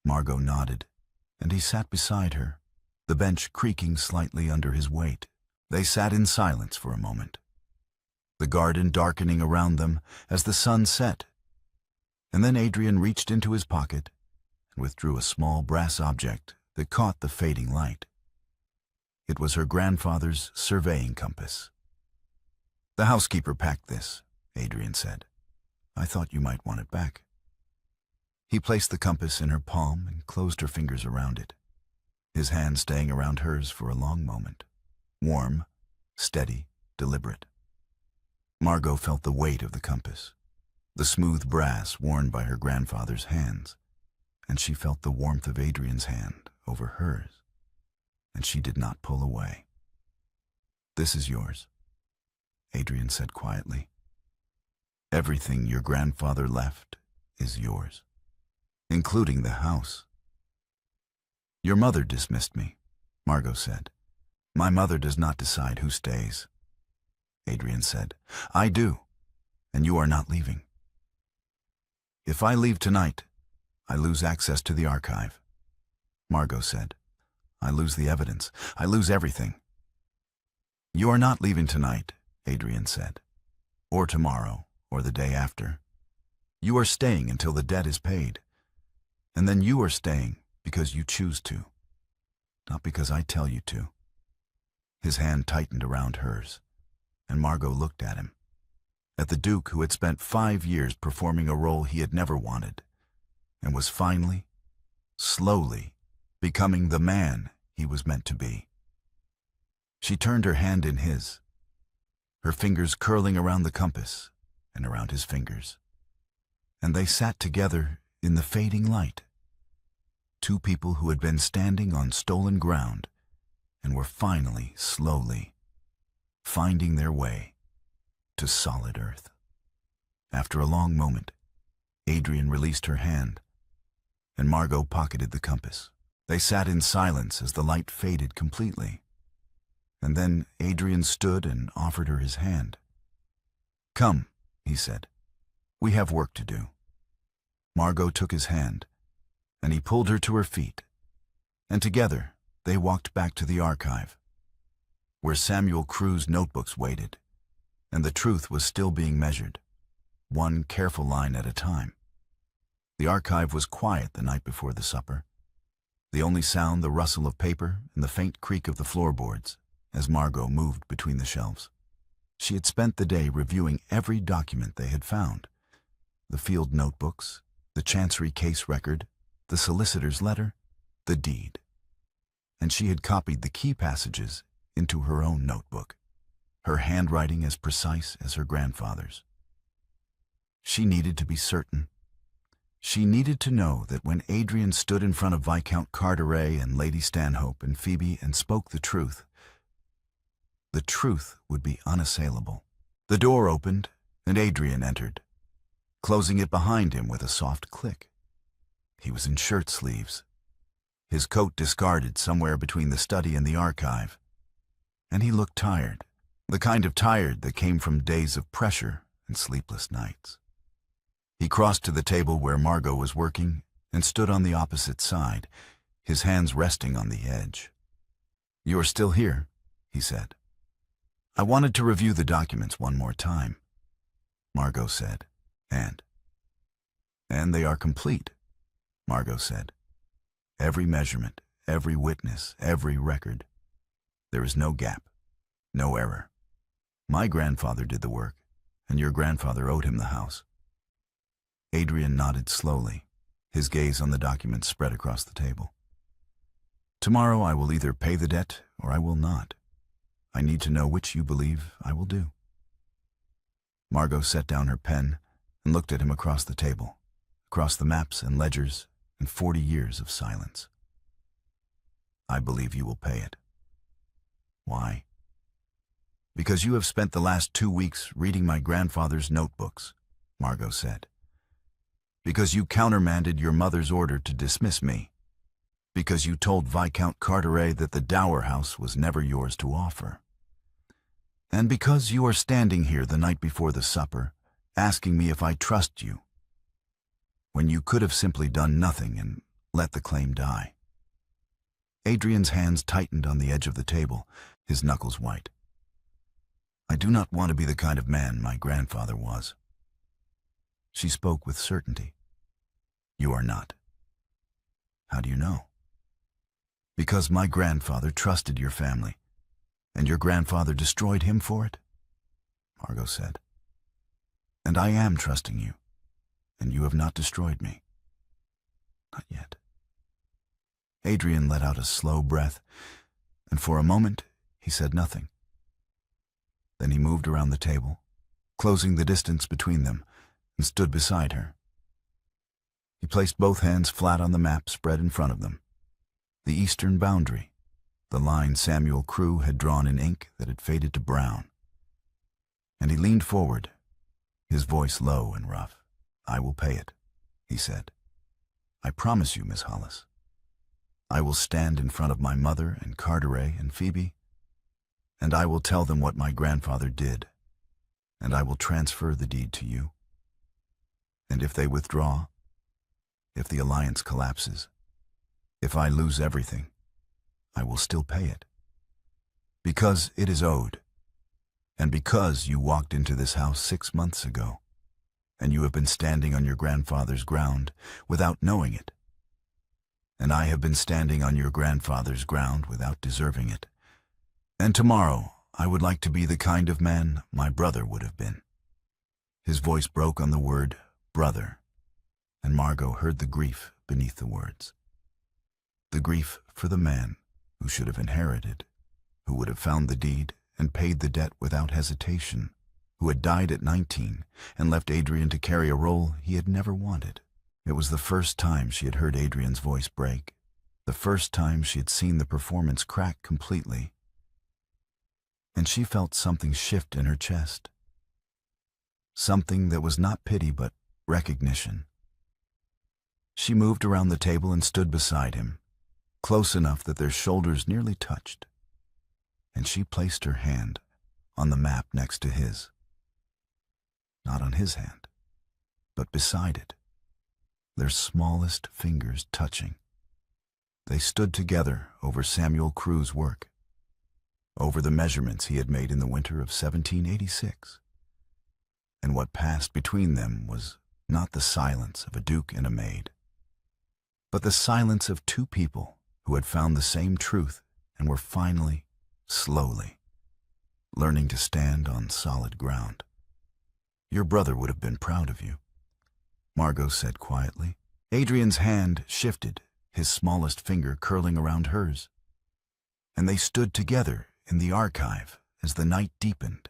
Margot nodded, and he sat beside her, the bench creaking slightly under his weight. They sat in silence for a moment, the garden darkening around them as the sun set, and then Adrian reached into his pocket and withdrew a small brass object that caught the fading light. It was her grandfather's surveying compass. "The housekeeper packed this," Adrian said. "I thought you might want it back." He placed the compass in her palm and closed her fingers around it, his hand staying around hers for a long moment, warm, steady, deliberate. Margot felt the weight of the compass, the smooth brass worn by her grandfather's hands, and she felt the warmth of Adrian's hand over hers, and she did not pull away. "This is yours," Adrian said quietly. "Everything your grandfather left is yours, including the house." "Your mother dismissed me," Margot said. "My mother does not decide who stays," Adrian said. "I do, and you are not leaving." "If I leave tonight, I lose access to the archive," Margot said. "I lose the evidence. I lose everything." "You are not leaving tonight," Adrian said, "or tomorrow, or the day after. You are staying until the debt is paid, and then you are staying because you choose to, not because I tell you to." His hand tightened around hers, and Margot looked at him, at the Duke who had spent 5 years performing a role he had never wanted, and was finally, slowly, becoming the man he was meant to be. She turned her hand in his, her fingers curling around the compass and around his fingers, and they sat together in the fading light, two people who had been standing on stolen ground and were finally, slowly, finding their way to solid earth. After a long moment, Adrian released her hand, and Margot pocketed the compass. They sat in silence as the light faded completely. And then Adrian stood and offered her his hand. "Come," he said. "We have work to do." Margot took his hand, and he pulled her to her feet, and together they walked back to the archive, where Samuel Crew's notebooks waited, and the truth was still being measured, one careful line at a time. The archive was quiet the night before the supper, the only sound the rustle of paper and the faint creak of the floorboards as Margot moved between the shelves. She had spent the day reviewing every document they had found: the field notebooks, the chancery case record, the solicitor's letter, the deed. And she had copied the key passages into her own notebook, her handwriting as precise as her grandfather's. She needed to be certain. She needed to know that when Adrian stood in front of Viscount Carteret and Lady Stanhope and Phoebe and spoke the truth would be unassailable. The door opened, and Adrian entered, closing it behind him with a soft click. He was in shirt sleeves, his coat discarded somewhere between the study and the archive, and he looked tired, the kind of tired that came from days of pressure and sleepless nights. He crossed to the table where Margot was working and stood on the opposite side, his hands resting on the edge. "You are still here," he said. "I wanted to review the documents one more time," Margot said. And they are complete," Margot said. "Every measurement, every witness, every record. There is no gap, no error. My grandfather did the work, and your grandfather owed him the house." Adrian nodded slowly, his gaze on the documents spread across the table. "Tomorrow I will either pay the debt or I will not. I need to know which you believe I will do." Margot set down her pen and looked at him across the table, across the maps and ledgers and 40 years of silence. "I believe you will pay it." "Why?" "Because you have spent the last 2 weeks reading my grandfather's notebooks," Margot said. "Because you countermanded your mother's order to dismiss me. Because you told Viscount Carteret that the dower house was never yours to offer. And because you are standing here the night before the supper, asking me if I trust you, when you could have simply done nothing and let the claim die." Adrian's hands tightened on the edge of the table, his knuckles white. "I do not want to be the kind of man my grandfather was." She spoke with certainty. "You are not." "How do you know?" "Because my grandfather trusted your family, and your grandfather destroyed him for it," Margot said. "And I am trusting you, and you have not destroyed me. Not yet." Adrian let out a slow breath, and for a moment he said nothing. Then he moved around the table, closing the distance between them, and stood beside her. He placed both hands flat on the map spread in front of them, the eastern boundary, the line Samuel Crew had drawn in ink that had faded to brown. And he leaned forward, his voice low and rough. "I will pay it," he said. "I promise you, Miss Hollis. I will stand in front of my mother and Carteret and Phoebe, and I will tell them what my grandfather did, and I will transfer the deed to you. And if they withdraw, if the alliance collapses, if I lose everything, I will still pay it. Because it is owed, and because you walked into this house 6 months ago, and you have been standing on your grandfather's ground without knowing it. And I have been standing on your grandfather's ground without deserving it. And tomorrow I would like to be the kind of man my brother would have been." His voice broke on the word brother, and Margot heard the grief beneath the words. The grief for the man who should have inherited, who would have found the deed and paid the debt without hesitation, who had died at 19 and left Adrian to carry a role he had never wanted. It was the first time she had heard Adrian's voice break, the first time she had seen the performance crack completely. And she felt something shift in her chest. Something that was not pity but recognition. She moved around the table and stood beside him, close enough that their shoulders nearly touched, and she placed her hand on the map next to his. Not on his hand, but beside it, their smallest fingers touching. They stood together over Samuel Crew's work, over the measurements he had made in the winter of 1786. And what passed between them was not the silence of a duke and a maid, but the silence of two people who had found the same truth and were finally, slowly, learning to stand on solid ground. "Your brother would have been proud of you," Margot said quietly. Adrian's hand shifted, his smallest finger curling around hers, and they stood together in the archive as the night deepened.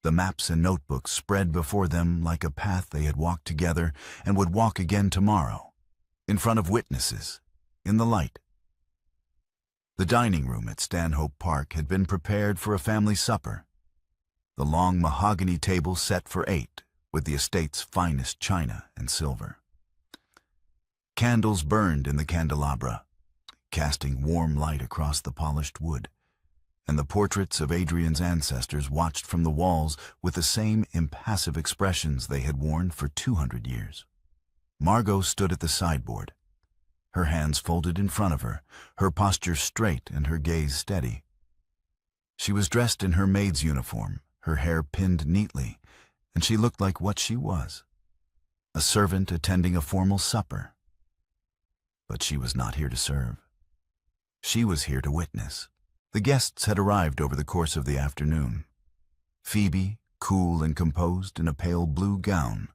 The maps and notebooks spread before them like a path they had walked together and would walk again tomorrow, in front of witnesses, in the light. The dining room at Stanhope Park had been prepared for a family supper. The long mahogany table set for 8, with the estate's finest china and silver. Candles burned in the candelabra, casting warm light across the polished wood, and the portraits of Adrian's ancestors watched from the walls with the same impassive expressions they had worn for 200 years. Margot stood at the sideboard, her hands folded in front of her, her posture straight and her gaze steady. She was dressed in her maid's uniform, her hair pinned neatly, and she looked like what she was, a servant attending a formal supper. But she was not here to serve. She was here to witness. The guests had arrived over the course of the afternoon. Phoebe, cool and composed in a pale blue gown.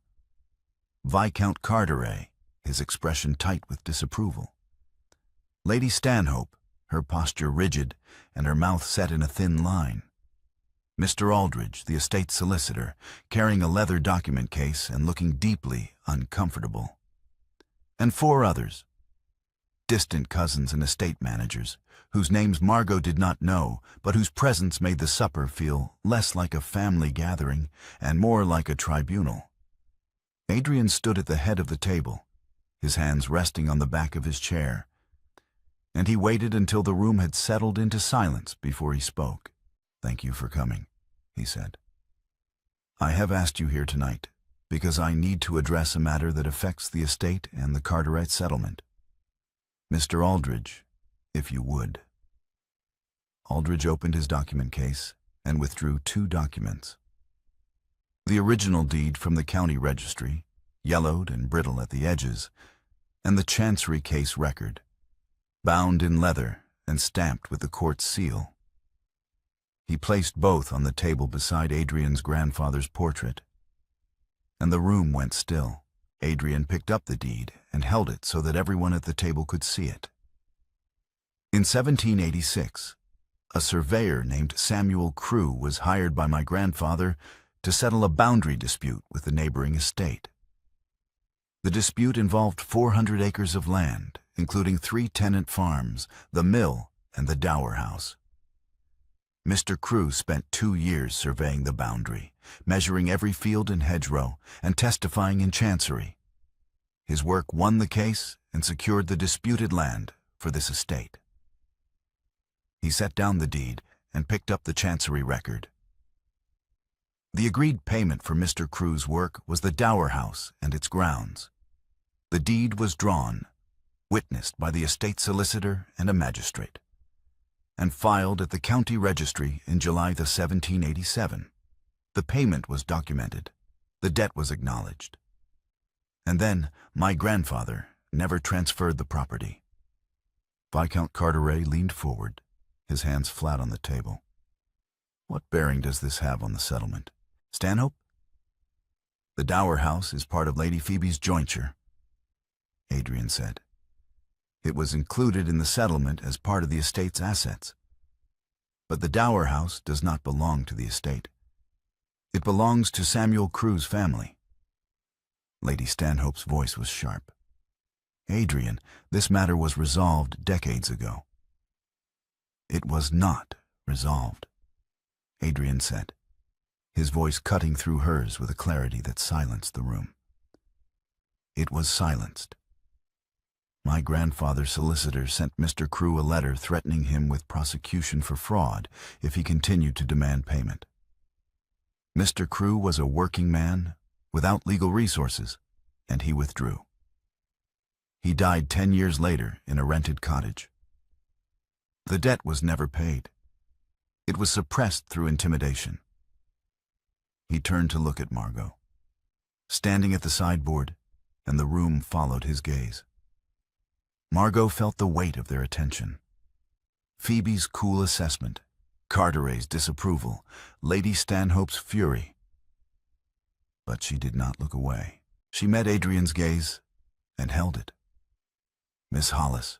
Viscount Carteret, his expression tight with disapproval. Lady Stanhope, her posture rigid and her mouth set in a thin line. Mr. Aldridge, the estate solicitor, carrying a leather document case and looking deeply uncomfortable. And 4 others, distant cousins and estate managers, whose names Margot did not know, but whose presence made the supper feel less like a family gathering and more like a tribunal. Adrian stood at the head of the table, his hands resting on the back of his chair, and he waited until the room had settled into silence before he spoke. "Thank you for coming," he said. "I have asked you here tonight because I need to address a matter that affects the estate and the Carteret settlement. Mr. Aldridge, if you would." Aldridge opened his document case and withdrew 2 documents. The original deed from the county registry, yellowed and brittle at the edges, and the chancery case record, bound in leather and stamped with the court's seal. He placed both on the table beside Adrian's grandfather's portrait, and the room went still. Adrian picked up the deed and held it so that everyone at the table could see it. In 1786, a surveyor named Samuel Crew was hired by my grandfather to settle a boundary dispute with the neighboring estate. The dispute involved 400 acres of land, including 3 tenant farms, the mill, and the dower house. Mr. Crew spent 2 years surveying the boundary, measuring every field and hedgerow, and testifying in chancery. His work won the case and secured the disputed land for this estate. He set down the deed and picked up the chancery record. The agreed payment for Mr. Crew's work was the dower house and its grounds. The deed was drawn, witnessed by the estate solicitor and a magistrate, and filed at the county registry in July 1787. The payment was documented. The debt was acknowledged. And then my grandfather never transferred the property. Viscount Carteret leaned forward, his hands flat on the table. "What bearing does this have on the settlement? Stanhope?" "The dower house is part of Lady Phoebe's jointure," Adrian said. "It was included in the settlement as part of the estate's assets. But the dower house does not belong to the estate. It belongs to Samuel Crew's family." Lady Stanhope's voice was sharp. "Adrian, this matter was resolved decades ago." "It was not resolved," Adrian said, his voice cutting through hers with a clarity that silenced the room. "It was silenced My grandfather's solicitor sent Mr. Crewe a letter threatening him with prosecution for fraud if he continued to demand payment. Mr. Crewe was a working man without legal resources, and he withdrew. He died 10 years later in a rented cottage. The debt was never paid. It was suppressed through intimidation. He turned to look at Margot, standing at the sideboard, and the room followed his gaze. Margot felt the weight of their attention. Phoebe's cool assessment, Carteret's disapproval, Lady Stanhope's fury. But she did not look away. She met Adrian's gaze and held it. "Miss Hollis,"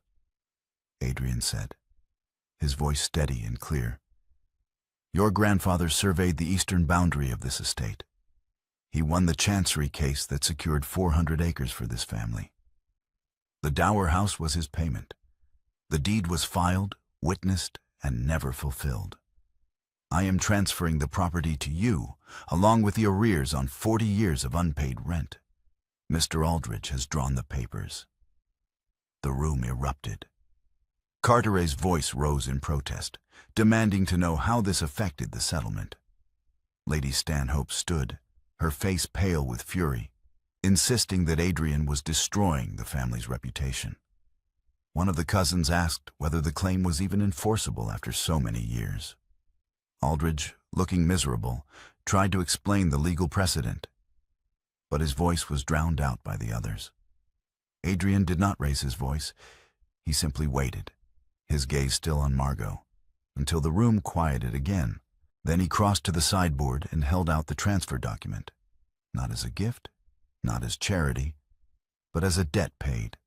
Adrian said, his voice steady and clear. "Your grandfather surveyed the eastern boundary of this estate. He won the chancery case that secured 400 acres for this family. The dower house was his payment. The deed was filed, witnessed, and never fulfilled. I am transferring the property to you, along with the arrears on 40 years of unpaid rent. Mr. Aldridge has drawn the papers." The room erupted. Carteret's voice rose in protest, demanding to know how this affected the settlement. Lady Stanhope stood, her face pale with fury, insisting that Adrian was destroying the family's reputation. One of the cousins asked whether the claim was even enforceable after so many years. Aldridge, looking miserable, tried to explain the legal precedent, but his voice was drowned out by the others. Adrian did not raise his voice. He simply waited, his gaze still on Margot, until the room quieted again. Then he crossed to the sideboard and held out the transfer document, not as a gift, not as charity, but as a debt paid.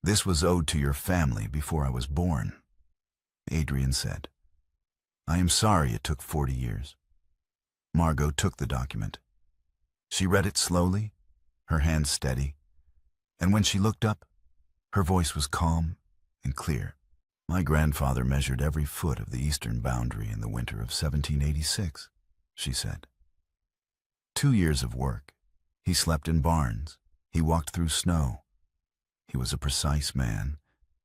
"This was owed to your family before I was born," Adrian said. "I am sorry it took 40 years. Margot took the document. She read it slowly, her hands steady, and when she looked up, her voice was calm and clear. "My grandfather measured every foot of the eastern boundary in the winter of 1786, she said. 2 years of work. He slept in barns. He walked through snow. He was a precise man,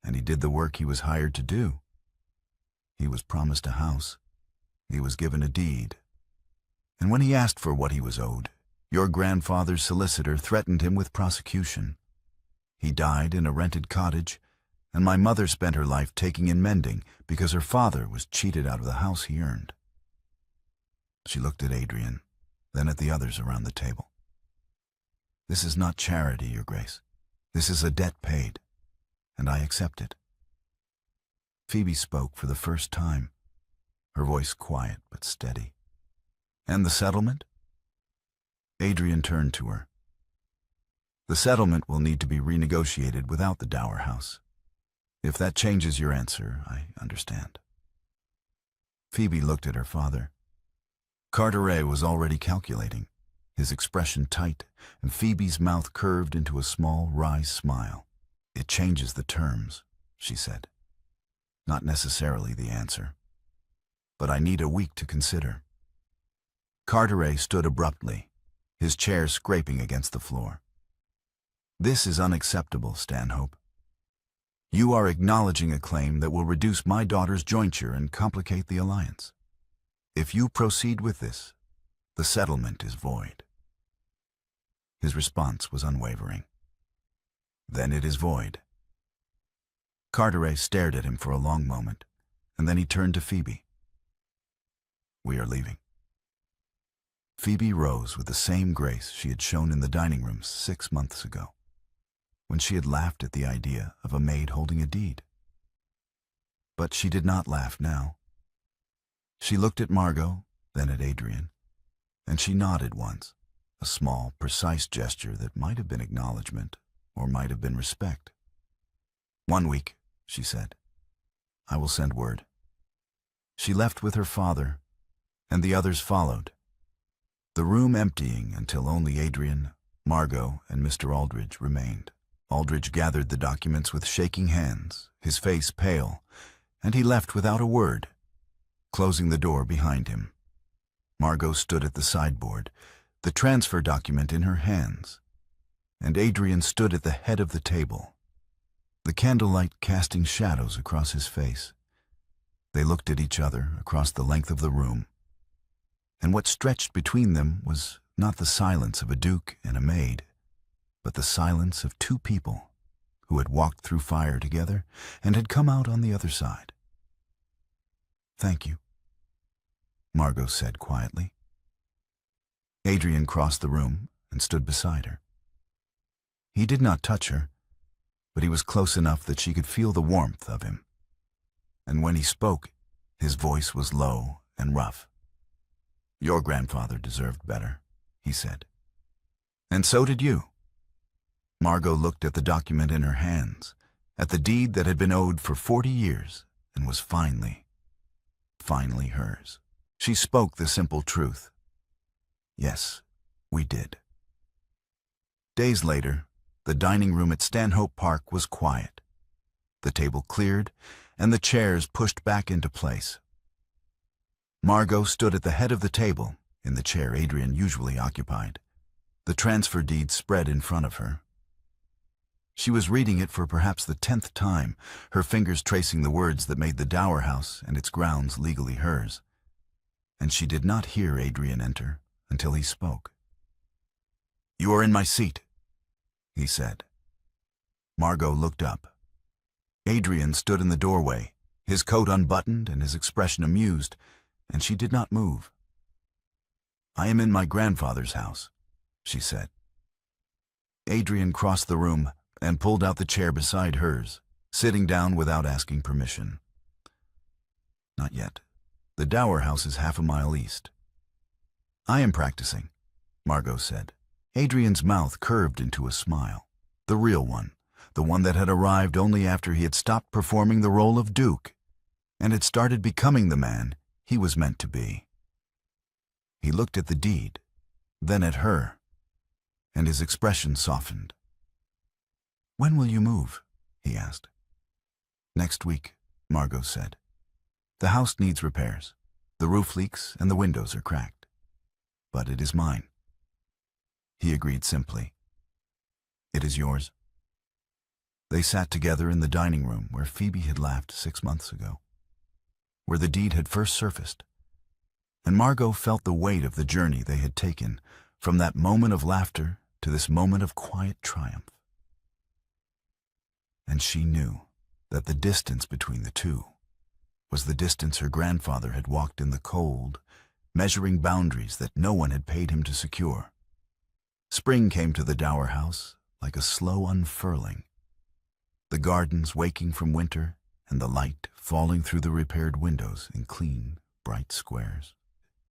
and he did the work he was hired to do. He was promised a house. He was given a deed. And when he asked for what he was owed, your grandfather's solicitor threatened him with prosecution. He died in a rented cottage, and my mother spent her life taking in mending because her father was cheated out of the house he earned." She looked at Adrian, then at the others around the table. "This is not charity, Your Grace. This is a debt paid, and I accept it." Phoebe spoke for the first time, her voice quiet but steady. "And the settlement?" Adrian turned to her. "The settlement will need to be renegotiated without the dower house. If that changes your answer, I understand." Phoebe looked at her father. Carteret was already calculating, his expression tight, and Phoebe's mouth curved into a small, wry smile. "It changes the terms," she said. "Not necessarily the answer. But I need a week to consider." Carteret stood abruptly, his chair scraping against the floor. "This is unacceptable, Stanhope. You are acknowledging a claim that will reduce my daughter's jointure and complicate the alliance. If you proceed with this, the settlement is void." His response was unwavering. "Then it is void." Carteret stared at him for a long moment, and then he turned to Phoebe. "We are leaving." Phoebe rose with the same grace she had shown in the dining room 6 months ago, when she had laughed at the idea of a maid holding a deed. But she did not laugh now. She looked at Margot, then at Adrian, and she nodded once, a small, precise gesture that might have been acknowledgement or might have been respect. "1 week," she said. "I will send word." She left with her father, and the others followed, the room emptying until only Adrian, Margot, and Mr. Aldridge remained. Aldridge gathered the documents with shaking hands, his face pale, and he left without a word, closing the door behind him. Margot stood at the sideboard, the transfer document in her hands, and Adrian stood at the head of the table, the candlelight casting shadows across his face. They looked at each other across the length of the room, and what stretched between them was not the silence of a duke and a maid, but the silence of two people who had walked through fire together and had come out on the other side. "Thank you," Margot said quietly. Adrian crossed the room and stood beside her. He did not touch her, but he was close enough that she could feel the warmth of him. And when he spoke, his voice was low and rough. "Your grandfather deserved better," he said. "And so did you." Margot looked at the document in her hands, at the deed that had been owed for 40 years and was finally hers. She spoke the simple truth. "Yes, we did." Days later, the dining room at Stanhope Park was quiet. The table cleared, and the chairs pushed back into place. Margot stood at the head of the table, in the chair Adrian usually occupied. The transfer deed spread in front of her. She was reading it for perhaps the 10th time, her fingers tracing the words that made the dower house and its grounds legally hers. And she did not hear Adrian enter until he spoke. "You are in my seat," he said. Margot looked up. Adrian stood in the doorway, his coat unbuttoned and his expression amused, and she did not move. "I am in my grandfather's house," she said. Adrian crossed the room and pulled out the chair beside hers, sitting down without asking permission. "Not yet. The dower house is half a mile east." "I am practicing," Margot said. Adrian's mouth curved into a smile, the real one, the one that had arrived only after he had stopped performing the role of Duke and had started becoming the man he was meant to be. He looked at the deed, then at her, and his expression softened. "When will you move?" he asked. "Next week," Margot said. "The house needs repairs. The roof leaks and the windows are cracked. But it is mine." He agreed simply. "It is yours." They sat together in the dining room where Phoebe had laughed 6 months ago, where the deed had first surfaced, and Margot felt the weight of the journey they had taken from that moment of laughter to this moment of quiet triumph. And she knew that the distance between the two was the distance her grandfather had walked in the cold, measuring boundaries that no one had paid him to secure. Spring came to the dower house like a slow unfurling, the gardens waking from winter and the light falling through the repaired windows in clean, bright squares.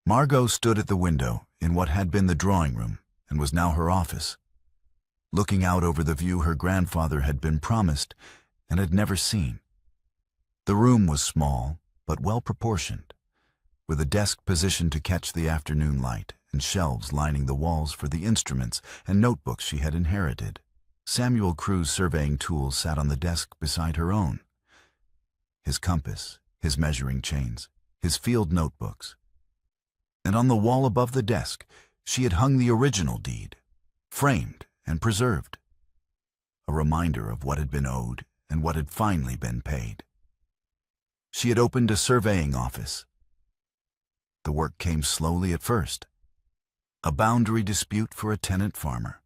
Margot stood at the window in what had been the drawing room and was now her office, looking out over the view her grandfather had been promised and had never seen. The room was small but well proportioned, with a desk positioned to catch the afternoon light and shelves lining the walls for the instruments and notebooks she had inherited. Samuel Crew's surveying tools sat on the desk beside her own. His compass, his measuring chains, his field notebooks. And on the wall above the desk, she had hung the original deed, framed and preserved. A reminder of what had been owed and what had finally been paid. She had opened a surveying office. The work came slowly at first. A boundary dispute for a tenant farmer.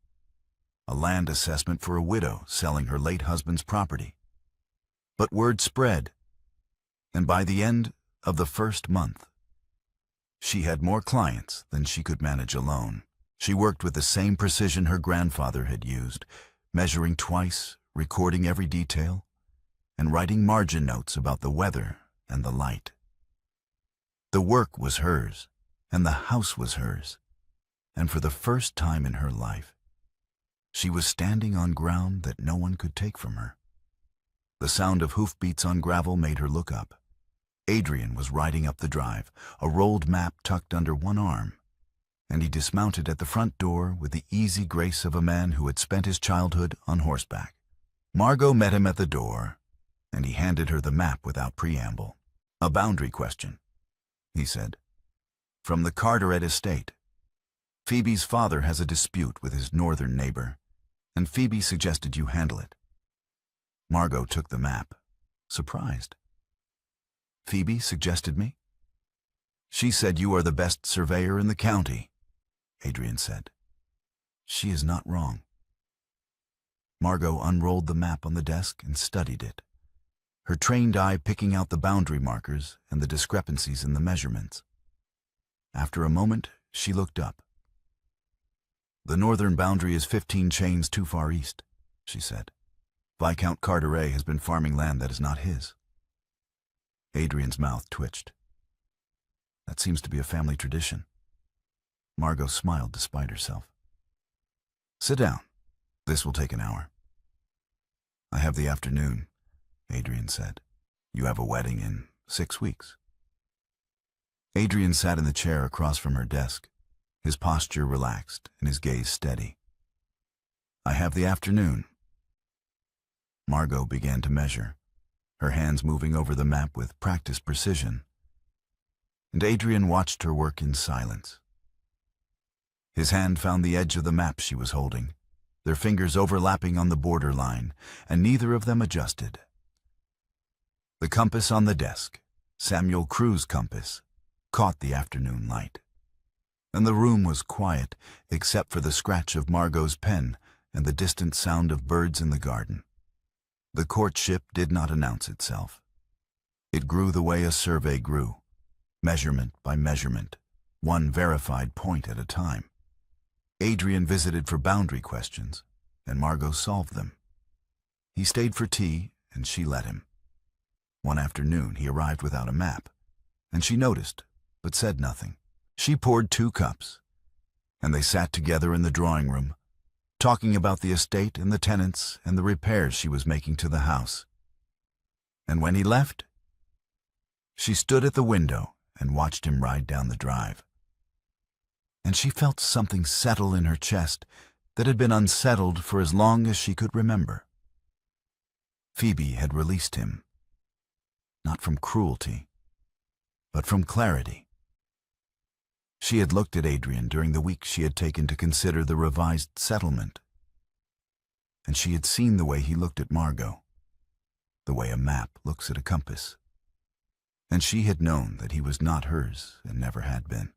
A land assessment for a widow selling her late husband's property. But word spread, and by the end of the first month, she had more clients than she could manage alone. She worked with the same precision her grandfather had used, measuring twice, recording every detail, and writing margin notes about the weather and the light. The work was hers, and the house was hers, and for the first time in her life, she was standing on ground that no one could take from her. The sound of hoofbeats on gravel made her look up. Adrian was riding up the drive, a rolled map tucked under one arm, and he dismounted at the front door with the easy grace of a man who had spent his childhood on horseback. Margot met him at the door, and he handed her the map without preamble. "A boundary question," he said. "From the Carteret estate. Phoebe's father has a dispute with his northern neighbor, and Phoebe suggested you handle it." Margot took the map, surprised. "Phoebe suggested me?" "She said you are the best surveyor in the county," Adrian said. "She is not wrong." Margot unrolled the map on the desk and studied it, her trained eye picking out the boundary markers and the discrepancies in the measurements. After a moment, she looked up. "The northern boundary is 15 chains too far east," she said. "Viscount Carteret has been farming land that is not his." Adrian's mouth twitched. "That seems to be a family tradition." Margot smiled despite herself. "Sit down. This will take an hour." "I have the afternoon," Adrian said. "You have a wedding in 6 weeks." Adrian sat in the chair across from her desk, his posture relaxed and his gaze steady. "I have the afternoon." Margot began to measure, her hands moving over the map with practiced precision, and Adrian watched her work in silence. His hand found the edge of the map she was holding, their fingers overlapping on the border line, and neither of them adjusted. The compass on the desk, Samuel Crew's compass, caught the afternoon light, and the room was quiet except for the scratch of Margot's pen and the distant sound of birds in the garden. The courtship did not announce itself. It grew the way a survey grew, measurement by measurement, one verified point at a time. Adrian visited for boundary questions, and Margot solved them. He stayed for tea, and she let him. One afternoon he arrived without a map, and she noticed, but said nothing. She poured 2 cups, and they sat together in the drawing room, talking about the estate and the tenants and the repairs she was making to the house. And when he left, she stood at the window and watched him ride down the drive. And she felt something settle in her chest that had been unsettled for as long as she could remember. Phoebe had released him, not from cruelty, but from clarity. She had looked at Adrian during the week she had taken to consider the revised settlement, and she had seen the way he looked at Margot, the way a map looks at a compass, and she had known that he was not hers and never had been.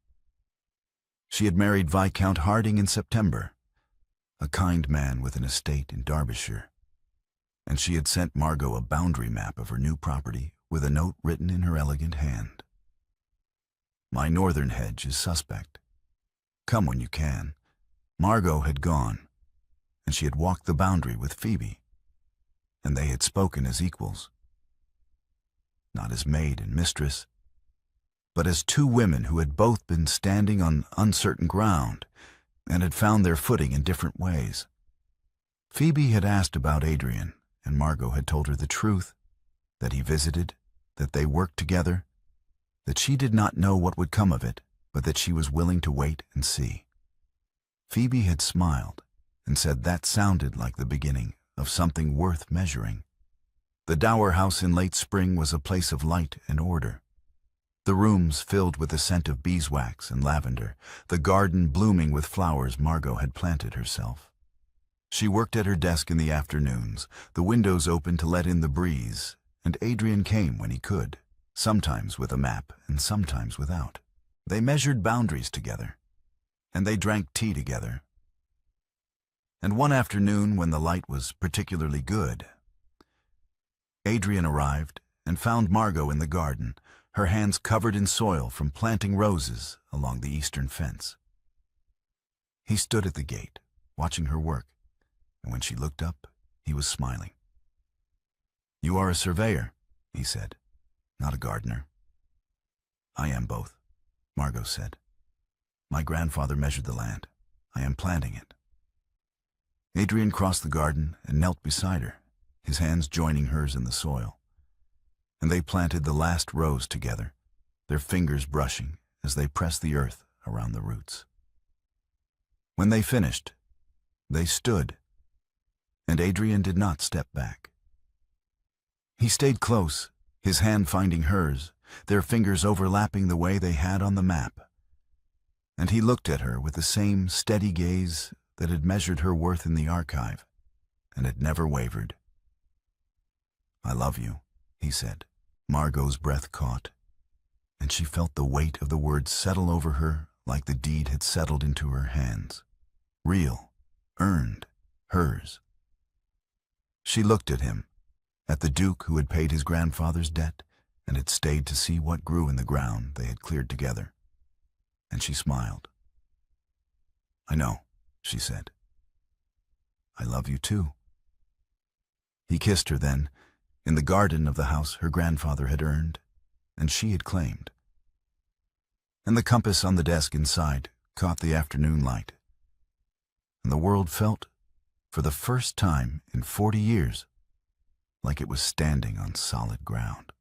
She had married Viscount Harding in September, a kind man with an estate in Derbyshire, and she had sent Margot a boundary map of her new property with a note written in her elegant hand. "My northern hedge is suspect. Come when you can." Margot had gone, and she had walked the boundary with Phoebe, and they had spoken as equals. Not as maid and mistress, but as 2 women who had both been standing on uncertain ground and had found their footing in different ways. Phoebe had asked about Adrian, and Margot had told her the truth, that he visited, that they worked together, that she did not know what would come of it, but that she was willing to wait and see. Phoebe had smiled and said that sounded like the beginning of something worth measuring. The dower house in late spring was a place of light and order. The rooms filled with the scent of beeswax and lavender, the garden blooming with flowers Margot had planted herself. She worked at her desk in the afternoons, the windows open to let in the breeze, and Adrian came when he could, sometimes with a map and sometimes without. They measured boundaries together, and they drank tea together. And one afternoon, when the light was particularly good, Adrian arrived and found Margot in the garden, her hands covered in soil from planting roses along the eastern fence. He stood at the gate, watching her work, and when she looked up, he was smiling. "You are a surveyor," he said, "not a gardener." "I am both," Margot said. "My grandfather measured the land. I am planting it." Adrian crossed the garden and knelt beside her, his hands joining hers in the soil. And they planted the last rose together, their fingers brushing as they pressed the earth around the roots. When they finished, they stood, and Adrian did not step back. He stayed close, his hand finding hers, their fingers overlapping the way they had on the map. And he looked at her with the same steady gaze that had measured her worth in the archive, and had never wavered. I love you, he said. Margot's breath caught, and she felt the weight of the words settle over her like the deed had settled into her hands. Real, earned, hers. She looked at him, at the Duke who had paid his grandfather's debt and had stayed to see what grew in the ground they had cleared together. And she smiled. I know, she said. I love you too. He kissed her then, in the garden of the house her grandfather had earned, and she had claimed. And the compass on the desk inside caught the afternoon light, and the world felt, for the first time in 40 years, like it was standing on solid ground.